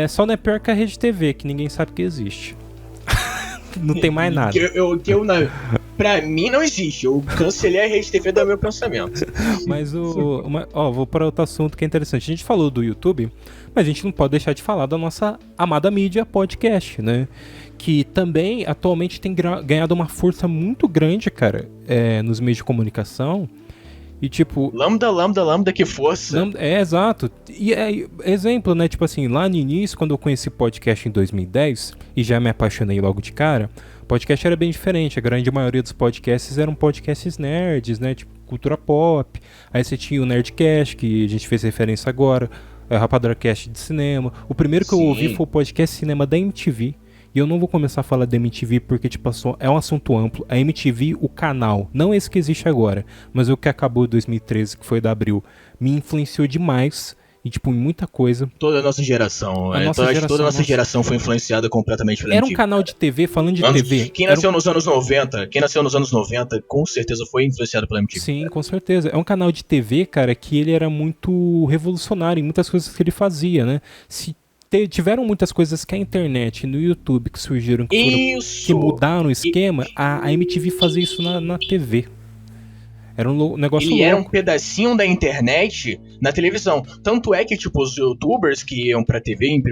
Só não é pior que a Rede TV, que ninguém sabe que existe. Não tem mais nada. Pra mim não existe. Eu cancelei a Rede TV do meu pensamento. Mas vou para outro assunto que é interessante. A gente falou do YouTube, mas a gente não pode deixar de falar da nossa amada mídia podcast, né? Que também atualmente tem ganhado uma força muito grande, cara, nos meios de comunicação. E tipo... Lambda, que força. Exato. E exemplo, né? Tipo assim, lá no início, quando eu conheci podcast em 2010, e já me apaixonei logo de cara, podcast era bem diferente. A grande maioria dos podcasts eram podcasts nerds, né? Tipo, cultura pop. Aí você tinha o Nerdcast, que a gente fez referência agora, o RapaduraCast de cinema. O primeiro que eu ouvi foi o podcast cinema da MTV. E eu não vou começar a falar da MTV porque, tipo, é um assunto amplo. A MTV, o canal, não esse que existe agora, mas o que acabou em 2013, que foi da Abril, me influenciou demais. E, tipo, em muita coisa. Toda a nossa geração. Toda a nossa geração foi influenciada completamente pela MTV. Era um canal de TV, falando de TV. Quem nasceu nos anos 90, com certeza foi influenciado pela MTV. Sim, com certeza. É um canal de TV, cara, que ele era muito revolucionário em muitas coisas que ele fazia, né? Tiveram muitas coisas que a internet no YouTube que surgiram, que mudaram o esquema, a MTV fazia isso na TV. Era um negócio louco. Era um pedacinho da internet na televisão. Tanto é que, tipo, os youtubers que iam pra TV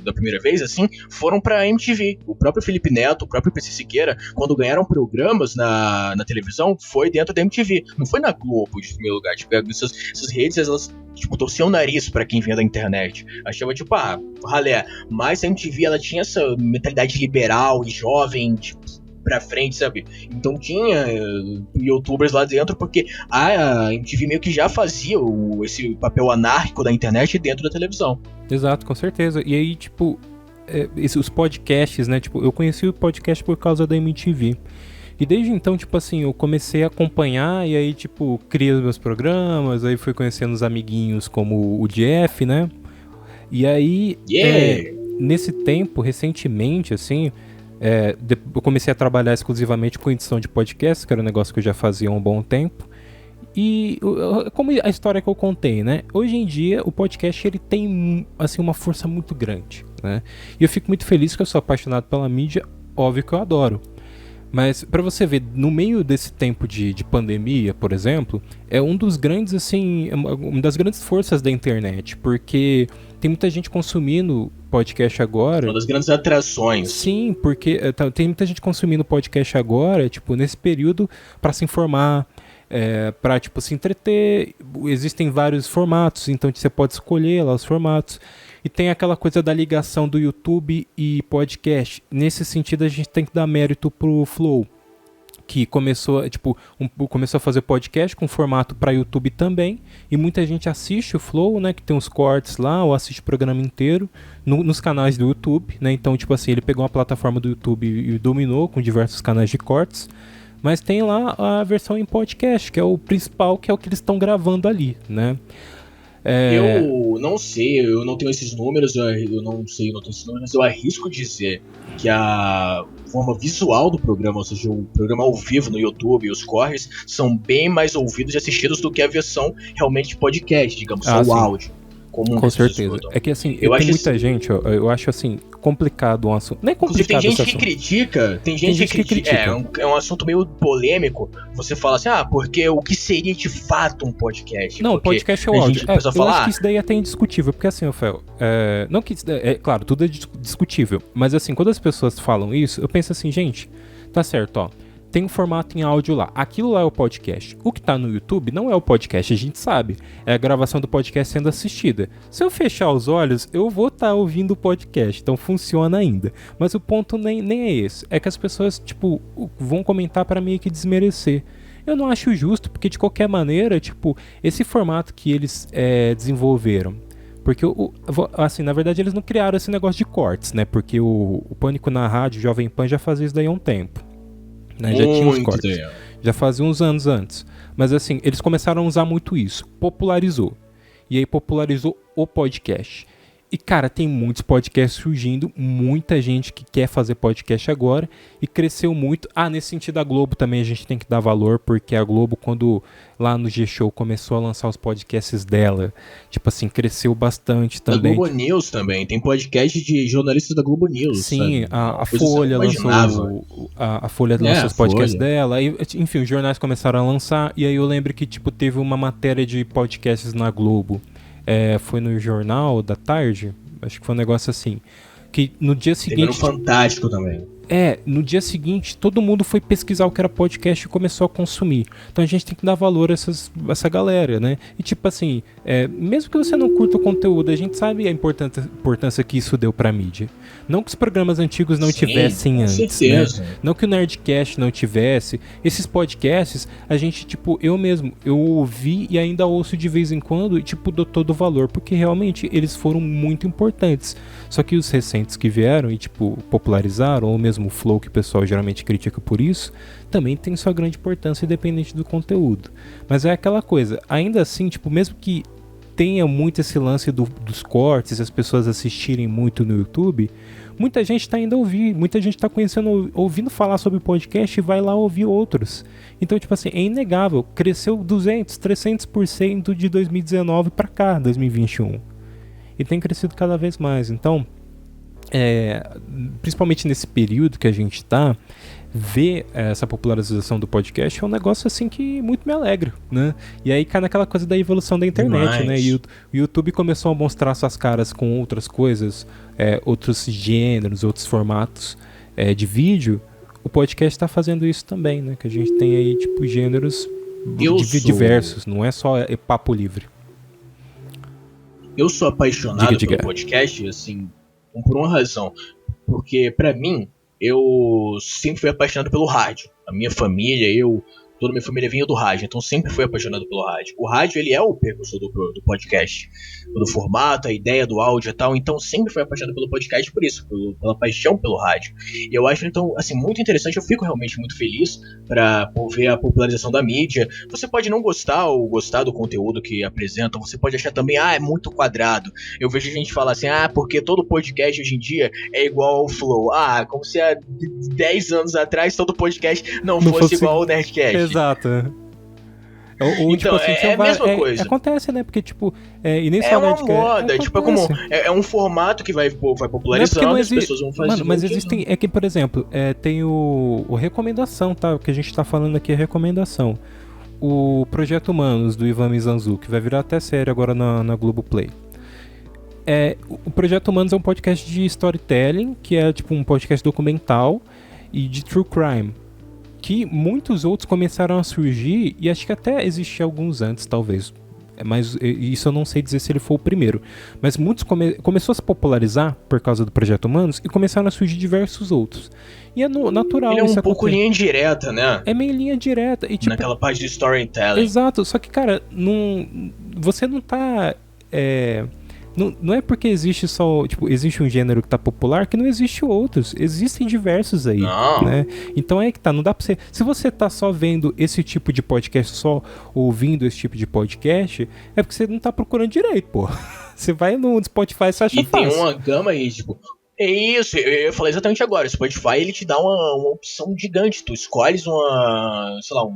da primeira vez, assim, foram pra MTV. O próprio Felipe Neto, o próprio PC Siqueira, quando ganharam programas na televisão, foi dentro da MTV. Não foi na Globo, de primeiro lugar. Tipo, essas redes, elas, tipo, torciam o nariz pra quem vinha da internet. Achava, tipo, ralé. Mas a MTV, ela tinha essa mentalidade liberal e jovem, tipo, pra frente, sabe? Então tinha youtubers lá dentro, porque a MTV meio que já fazia esse papel anárquico da internet dentro da televisão. Exato, com certeza. E aí, tipo, os podcasts, né? Tipo, eu conheci o podcast por causa da MTV. E desde então, tipo assim, eu comecei a acompanhar e aí, tipo, criei os meus programas, aí fui conhecendo os amiguinhos como o Jeff, né? E aí, nesse tempo, recentemente, assim, eu comecei a trabalhar exclusivamente com edição de podcast, que era um negócio que eu já fazia há um bom tempo. E como a história que eu contei, né? Hoje em dia, o podcast ele tem, assim, uma força muito grande, né? E eu fico muito feliz que eu sou apaixonado pela mídia, óbvio que eu adoro. Mas pra você ver, no meio desse tempo de pandemia, por exemplo, é um dos grandes, assim, uma das grandes forças da internet, porque tem muita gente consumindo podcast agora. Uma das grandes atrações. Sim, porque tem muita gente consumindo podcast agora, tipo, nesse período, pra se informar, pra, tipo, se entreter. Existem vários formatos, então você pode escolher lá os formatos. E tem aquela coisa da ligação do YouTube e podcast. Nesse sentido, a gente tem que dar mérito pro Flow, que começou a fazer podcast com formato para YouTube também. E muita gente assiste o Flow, né, que tem os cortes lá, ou assiste o programa inteiro nos canais do YouTube, né? Então, tipo assim, ele pegou uma plataforma do YouTube e dominou com diversos canais de cortes. Mas tem lá a versão em podcast, que é o principal, que é o que eles estão gravando ali, né? Eu não sei, eu não tenho esses números, mas eu arrisco dizer que a forma visual do programa, ou seja, o programa ao vivo no YouTube e os corres, são bem mais ouvidos e assistidos do que a versão realmente de podcast, digamos, só o áudio. Com certeza. É que assim, tem muita gente, eu acho assim, complicado um assunto. Não é complicado. Tem gente que critica, tem gente que critica. É um assunto meio polêmico. Você fala assim, porque o que seria de fato um podcast? Não, podcast é o áudio. Eu acho que isso daí é até indiscutível, porque assim, Rafael, não que claro, tudo é discutível, mas assim, quando as pessoas falam isso, eu penso assim, gente, tá certo, ó. Tem um formato em áudio lá. Aquilo lá é o podcast. O que tá no YouTube não é o podcast, a gente sabe. É a gravação do podcast sendo assistida. Se eu fechar os olhos, eu vou estar ouvindo o podcast. Então funciona ainda. Mas o ponto nem é esse. É que as pessoas, tipo, vão comentar para meio que desmerecer. Eu não acho justo, porque de qualquer maneira, tipo, esse formato que eles desenvolveram. Porque, assim, na verdade eles não criaram esse negócio de cortes, né? Porque o Pânico na Rádio, o Jovem Pan já fazia isso daí há um tempo. Né? Já tinha os cortes. Já fazia uns anos antes. Mas assim, eles começaram a usar muito isso. Popularizou. E aí popularizou o podcast. E cara, tem muitos podcasts surgindo. Muita gente que quer fazer podcast agora. E cresceu muito. Nesse sentido a Globo também a gente tem que dar valor. Porque a Globo, quando lá no G-Show começou a lançar os podcasts dela, tipo assim, cresceu bastante também. Da Globo News também. Tem podcast de jornalistas da Globo News. Sim, a Folha lançou a Folha lançou os podcasts dela. E, enfim, os jornais começaram a lançar. E aí eu lembro que tipo, teve uma matéria de podcasts na Globo. Foi no Jornal da Tarde, acho que foi um negócio assim, que no dia seguinte... Teve no Fantástico também. No dia seguinte, todo mundo foi pesquisar o que era podcast e começou a consumir. Então a gente tem que dar valor a essa galera, né? E tipo assim, mesmo que você não curta o conteúdo, a gente sabe a importância que isso deu pra mídia. Não que os programas antigos não tivessem antes, né? Não que o Nerdcast não tivesse. Esses podcasts, a gente, tipo, eu ouvi e ainda ouço de vez em quando e, tipo, dou todo o valor, porque realmente eles foram muito importantes. Só que os recentes que vieram e, tipo, popularizaram, ou mesmo o Flow, que o pessoal geralmente critica por isso, também tem sua grande importância independente do conteúdo. Mas é aquela coisa, ainda assim, tipo, mesmo que tenha muito esse lance dos cortes, as pessoas assistirem muito no YouTube, muita gente está indo ouvir, muita gente está conhecendo, ouvindo falar sobre podcast e vai lá ouvir outros. Então, tipo assim, é inegável, cresceu 200, 300% de 2019 para cá, 2021. E tem crescido cada vez mais. Então, principalmente nesse período que a gente está, ver essa popularização do podcast é um negócio assim que muito me alegra, né? E aí cai naquela coisa da evolução da internet, né? E o YouTube começou a mostrar suas caras com outras coisas, outros gêneros, outros formatos de vídeo. O podcast está fazendo isso também, né? Que a gente tem aí, tipo, gêneros diversos, não é só papo livre. Eu sou apaixonado pelo podcast, assim, por uma razão. Porque, pra mim, eu sempre fui apaixonado pelo rádio. A minha família, toda a minha família vinha do rádio, então sempre fui apaixonado pelo rádio. O rádio, ele é o precursor do podcast, do formato, a ideia do áudio e tal, então sempre fui apaixonado pelo podcast por isso, pela paixão pelo rádio. E eu acho, então, assim, muito interessante, eu fico realmente muito feliz por ver a popularização da mídia. Você pode não gostar ou gostar do conteúdo que apresentam, você pode achar também, é muito quadrado. Eu vejo gente falar assim, porque todo podcast hoje em dia é igual ao Flow. Como se há 10 anos atrás todo podcast não fosse igual ao Nerdcast. Exato. Ou, então, tipo assim, é a mesma coisa. Acontece, né? Porque, tipo, e nem só é uma Nerdcast, moda, tipo, é um formato que vai popularizando, as pessoas vão fazer. Mano, mas existem, é que, por exemplo, tem o recomendação, tá? O que a gente tá falando aqui é recomendação. O Projeto Humanos, do Ivan Mizanzuki, que vai virar até série agora na Globoplay. O Projeto Humanos é um podcast de storytelling, que é tipo um podcast documental e de true crime, que muitos outros começaram a surgir, e acho que até existia alguns antes, talvez, mas isso eu não sei dizer se ele foi o primeiro, mas muitos começou a se popularizar por causa do Projeto Humanos e começaram a surgir diversos outros. E é natural ele é isso um pouco linha direta, né? É meio linha direta. E, tipo, naquela parte de storytelling. Exato, só que, cara, você não tá... Não é porque existe só, tipo, existe um gênero que tá popular que não existe outros. Existem diversos aí, né? Então é que tá, não dá pra você... Se você tá só vendo esse tipo de podcast, só ouvindo esse tipo de podcast, é porque você não tá procurando direito, pô. Você vai no Spotify, você acha fácil. E tem uma gama aí, tipo... É isso, eu falei exatamente agora. O Spotify, ele te dá uma opção gigante. Tu escolhes sei lá,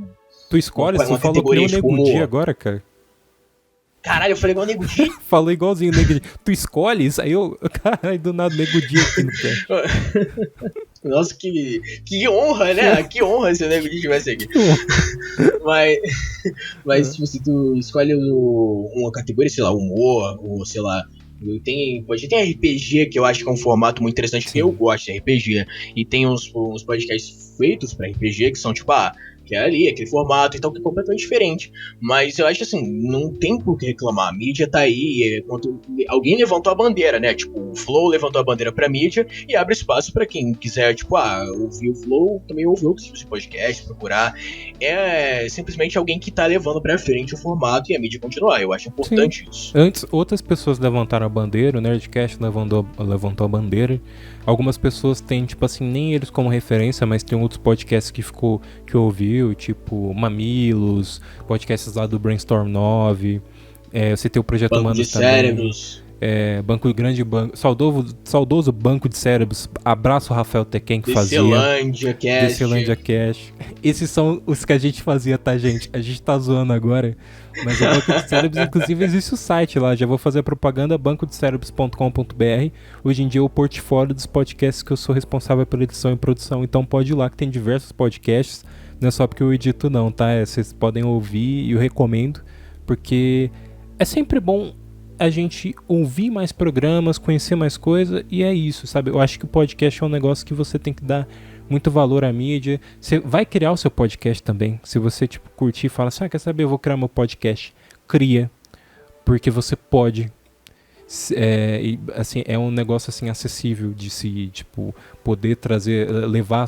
Tu escolhes? Você falou que nem o Nego Di agora, cara. Caralho, eu falei igual o Nego Di. Falou igualzinho o Nego Di. Tu escolhes? Aí eu... Caralho, do nada Nego Di aqui no pé. Nossa, que honra, né? Que honra se o Nego Di estivesse aqui. Mas tipo, se tu escolhe uma categoria, sei lá, humor, ou sei lá... Tem RPG, que eu acho que é um formato muito interessante, porque eu gosto de RPG. E tem uns podcasts feitos pra RPG, que são tipo, que é ali, aquele formato, então que é completamente diferente. Mas eu acho assim, não tem por que reclamar. A mídia tá aí, alguém levantou a bandeira, né? Tipo, o Flow levantou a bandeira pra mídia e abre espaço pra quem quiser, tipo, ouvir o Flow, também ouvir outros tipos de podcast, procurar. É simplesmente alguém que tá levando pra frente o formato e a mídia continuar. Eu acho importante isso. Antes, outras pessoas levantaram a bandeira, o Nerdcast levantou a bandeira. Algumas pessoas têm, tipo assim, nem eles como referência, mas tem outros podcasts que ouviu, tipo Mamilos, podcasts lá do Brainstorm 9, você tem o Projeto Humanos também. Cérebros. Saudoso Banco de Cérebros. Abraço Rafael Tequen que fazia. Descelândia Cast. Esses são os que a gente fazia, tá, gente? A gente tá zoando agora, mas o Banco de Cérebros, inclusive, existe o site lá. Já vou fazer a propaganda, bancodecerebros.com.br. Hoje em dia é o portfólio dos podcasts que eu sou responsável pela edição e produção. Então pode ir lá que tem diversos podcasts. Não é só porque eu edito não, tá? Vocês podem ouvir e eu recomendo, porque é sempre bom a gente ouvir mais programas, conhecer mais coisa, e é isso, sabe? Eu acho que o podcast é um negócio que você tem que dar muito valor à mídia. Você vai criar o seu podcast também. Se você, tipo, curtir e falar assim, quer saber, eu vou criar meu podcast. Cria, porque você pode. Assim, é um negócio assim acessível de se, tipo, poder levar a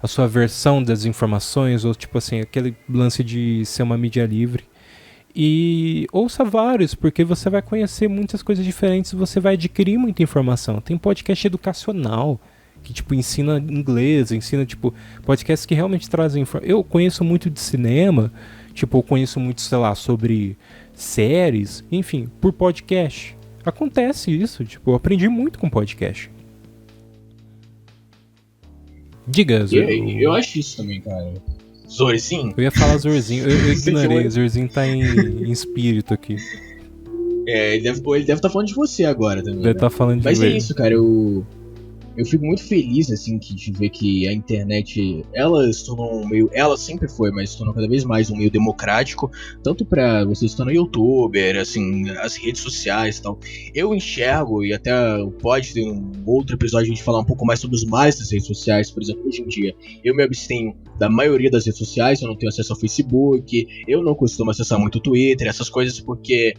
sua versão das informações, ou tipo assim, aquele lance de ser uma mídia livre. E ouça vários, porque você vai conhecer muitas coisas diferentes, você vai adquirir muita informação. Tem podcast educacional, que tipo ensina inglês, ensina tipo podcasts que realmente trazem informação. Eu conheço muito de cinema, tipo eu conheço muito, sei lá, sobre séries, enfim, por podcast. Acontece isso, tipo, eu aprendi muito com podcast. Diga, eu acho isso também, cara. Zorzinho? Eu ia falar Zorzinho, eu ignorei, Zorzinho tá em espírito aqui. Ele deve estar falando de você agora também. Deve estar falando de Mas você. É isso, cara, eu fico muito feliz, assim, de ver que a internet, ela se tornou um meio... Ela sempre foi, mas se tornou cada vez mais um meio democrático, tanto pra você se tornar youtuber, assim, as redes sociais e tal. Eu enxergo, e até pode ter um outro episódio a gente falar um pouco mais sobre os males das redes sociais. Por exemplo, hoje em dia, eu me abstenho da maioria das redes sociais, eu não tenho acesso ao Facebook, eu não costumo acessar muito o Twitter, essas coisas, porque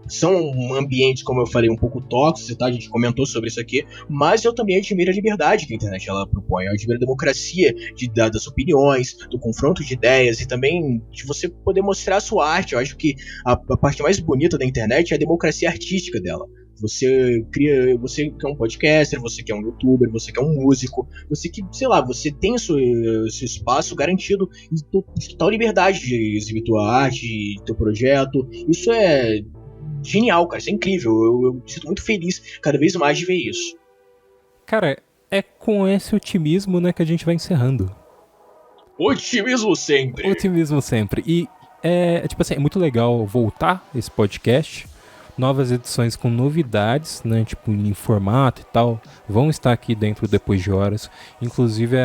são ambientes, como eu falei, um pouco tóxicos, tá? A gente comentou sobre isso aqui, mas eu também admiro a liberdade que a internet ela propõe. Eu admiro a democracia das opiniões, do confronto de ideias e também de você poder mostrar a sua arte. Eu acho que a parte mais bonita da internet é a democracia artística dela. Você que é um podcaster, você que é um youtuber, você que é um músico, você que, sei lá, você tem seu espaço garantido de total liberdade de exibir tua arte, teu projeto. Isso é genial, cara, isso é incrível. Eu me sinto muito feliz cada vez mais de ver isso. Cara, é com esse otimismo, né, que a gente vai encerrando. Otimismo sempre! Otimismo sempre. E tipo assim, é muito legal voltar esse podcast. Novas edições com novidades, né, tipo em formato e tal, vão estar aqui dentro Depois de Horas. Inclusive,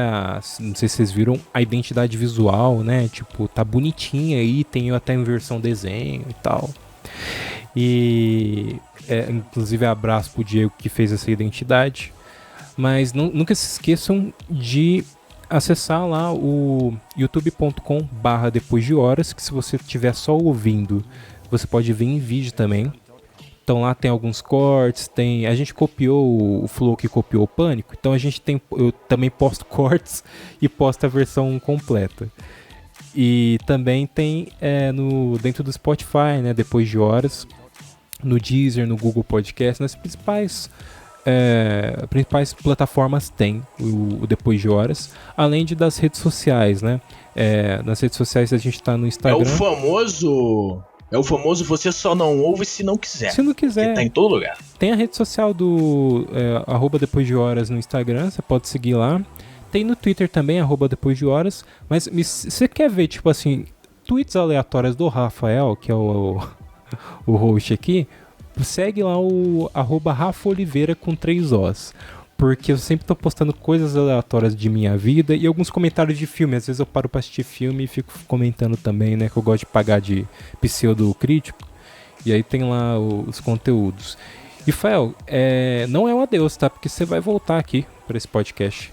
não sei se vocês viram, a identidade visual, né, tipo, tá bonitinha aí, tem até em versão desenho e tal. E, inclusive, abraço pro Diego que fez essa identidade. Mas nunca se esqueçam de acessar lá o youtube.com/Depois de Horas, que se você estiver só ouvindo, você pode ver em vídeo também. Então lá tem alguns cortes, a gente copiou o Flow que copiou o Pânico, então eu também posto cortes e posto a versão completa. E também tem dentro do Spotify, né, Depois de Horas, no Deezer, no Google Podcast, nas principais plataformas tem o Depois de Horas, além das redes sociais, né? Nas redes sociais a gente tá no Instagram. É o famoso você só não ouve se não quiser. Se não quiser. Que tá em todo lugar. Tem a rede social do @Depois de Horas no Instagram, você pode seguir lá. Tem no Twitter também, @Depois de Horas. Mas você quer ver, tipo assim, tweets aleatórias do Rafael, que é o host aqui, segue lá o @RafaOliveira com 3 Os. Porque eu sempre tô postando coisas aleatórias de minha vida e alguns comentários de filme. Às vezes eu paro pra assistir filme e fico comentando também, né? Que eu gosto de pagar de pseudo-crítico. E aí tem lá os conteúdos. E, Fael, não é um adeus, tá? Porque você vai voltar aqui pra esse podcast.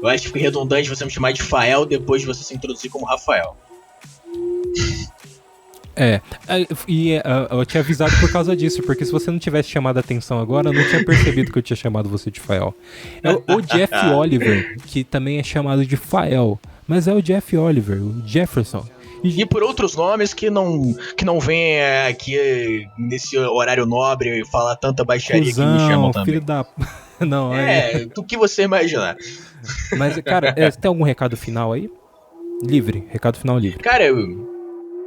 Eu acho que fica redundante você me chamar de Fael depois de você se introduzir como Rafael. Eu tinha avisado por causa disso, porque se você não tivesse chamado a atenção agora, eu não tinha percebido que eu tinha chamado você de Fael. É o Jeff Oliver, que também é chamado de Fael, mas é o Jeff Oliver, o Jefferson. E por outros nomes que não vem aqui nesse horário nobre e falar tanta baixaria que me chamam também. Filho da... Não, do que você imaginar. Mas, cara, tem algum recado final aí? Livre, recado final livre. Cara,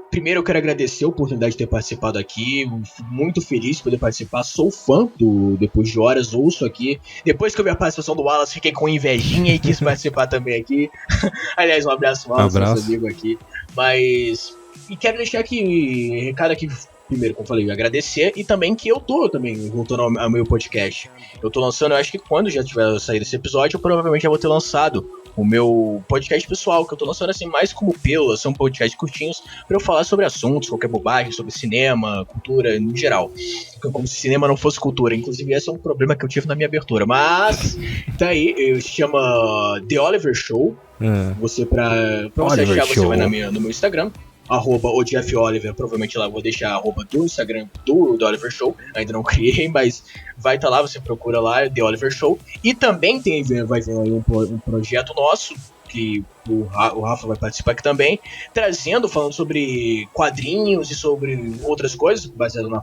primeiro eu quero agradecer a oportunidade de ter participado aqui, fico muito feliz de poder participar, sou fã do Depois de Horas, ouço aqui, depois que eu vi a participação do Wallace, fiquei com invejinha e quis participar também aqui. Aliás, um abraço, Wallace, nosso amigo aqui, e quero deixar aqui, recado aqui, primeiro, como eu falei, agradecer, e também que eu tô também voltando ao meu podcast. Eu tô lançando, eu acho que quando já tiver saído esse episódio, eu provavelmente já vou ter lançado o meu podcast pessoal, que eu tô lançando assim mais como pílulas, são podcasts curtinhos pra eu falar sobre assuntos, qualquer bobagem, sobre cinema, cultura, no geral. Como se cinema não fosse cultura, inclusive esse é um problema que eu tive na minha abertura, mas tá aí, se chama The Oliver Show, você pra você achar, você vai no meu Instagram, @o Jeff Oliver, provavelmente lá eu vou deixar a do Instagram do The Oliver Show, ainda não criei, mas vai estar lá, você procura lá, The Oliver Show, e também vai vir aí um projeto nosso, que o Rafa vai participar aqui também, falando sobre quadrinhos e sobre outras coisas, baseado na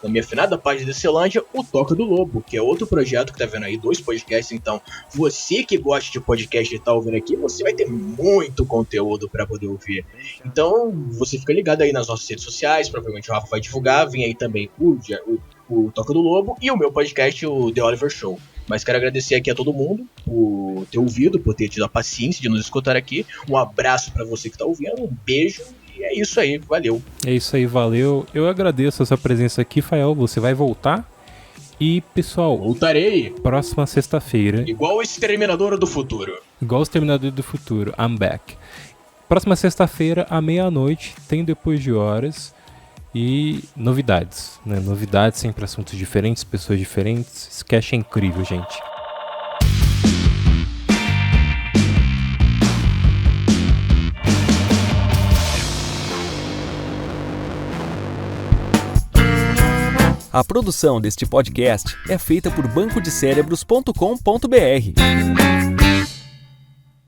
minha afinada página da Celândia, o Toca do Lobo, que é outro projeto que tá vendo aí, 2 podcasts, então você que gosta de podcast e tá ouvindo aqui, você vai ter muito conteúdo pra poder ouvir. Então, você fica ligado aí nas nossas redes sociais, provavelmente o Rafa vai divulgar, vem aí também o Toca do Lobo e o meu podcast, o The Oliver Show. Mas quero agradecer aqui a todo mundo por ter ouvido, por ter tido a paciência de nos escutar aqui. Um abraço pra você que tá ouvindo, um beijo. E é isso aí, valeu. É isso aí, valeu. Eu agradeço a sua presença aqui, Fael. Você vai voltar. E, pessoal... Voltarei. Próxima sexta-feira. Igual o Exterminador do Futuro. I'm back. Próxima sexta-feira, à meia-noite, tem Depois de Horas. E novidades, né? Novidades, sempre assuntos diferentes, pessoas diferentes. Esse cast é incrível, gente. A produção deste podcast é feita por bancodecerebros.com.br.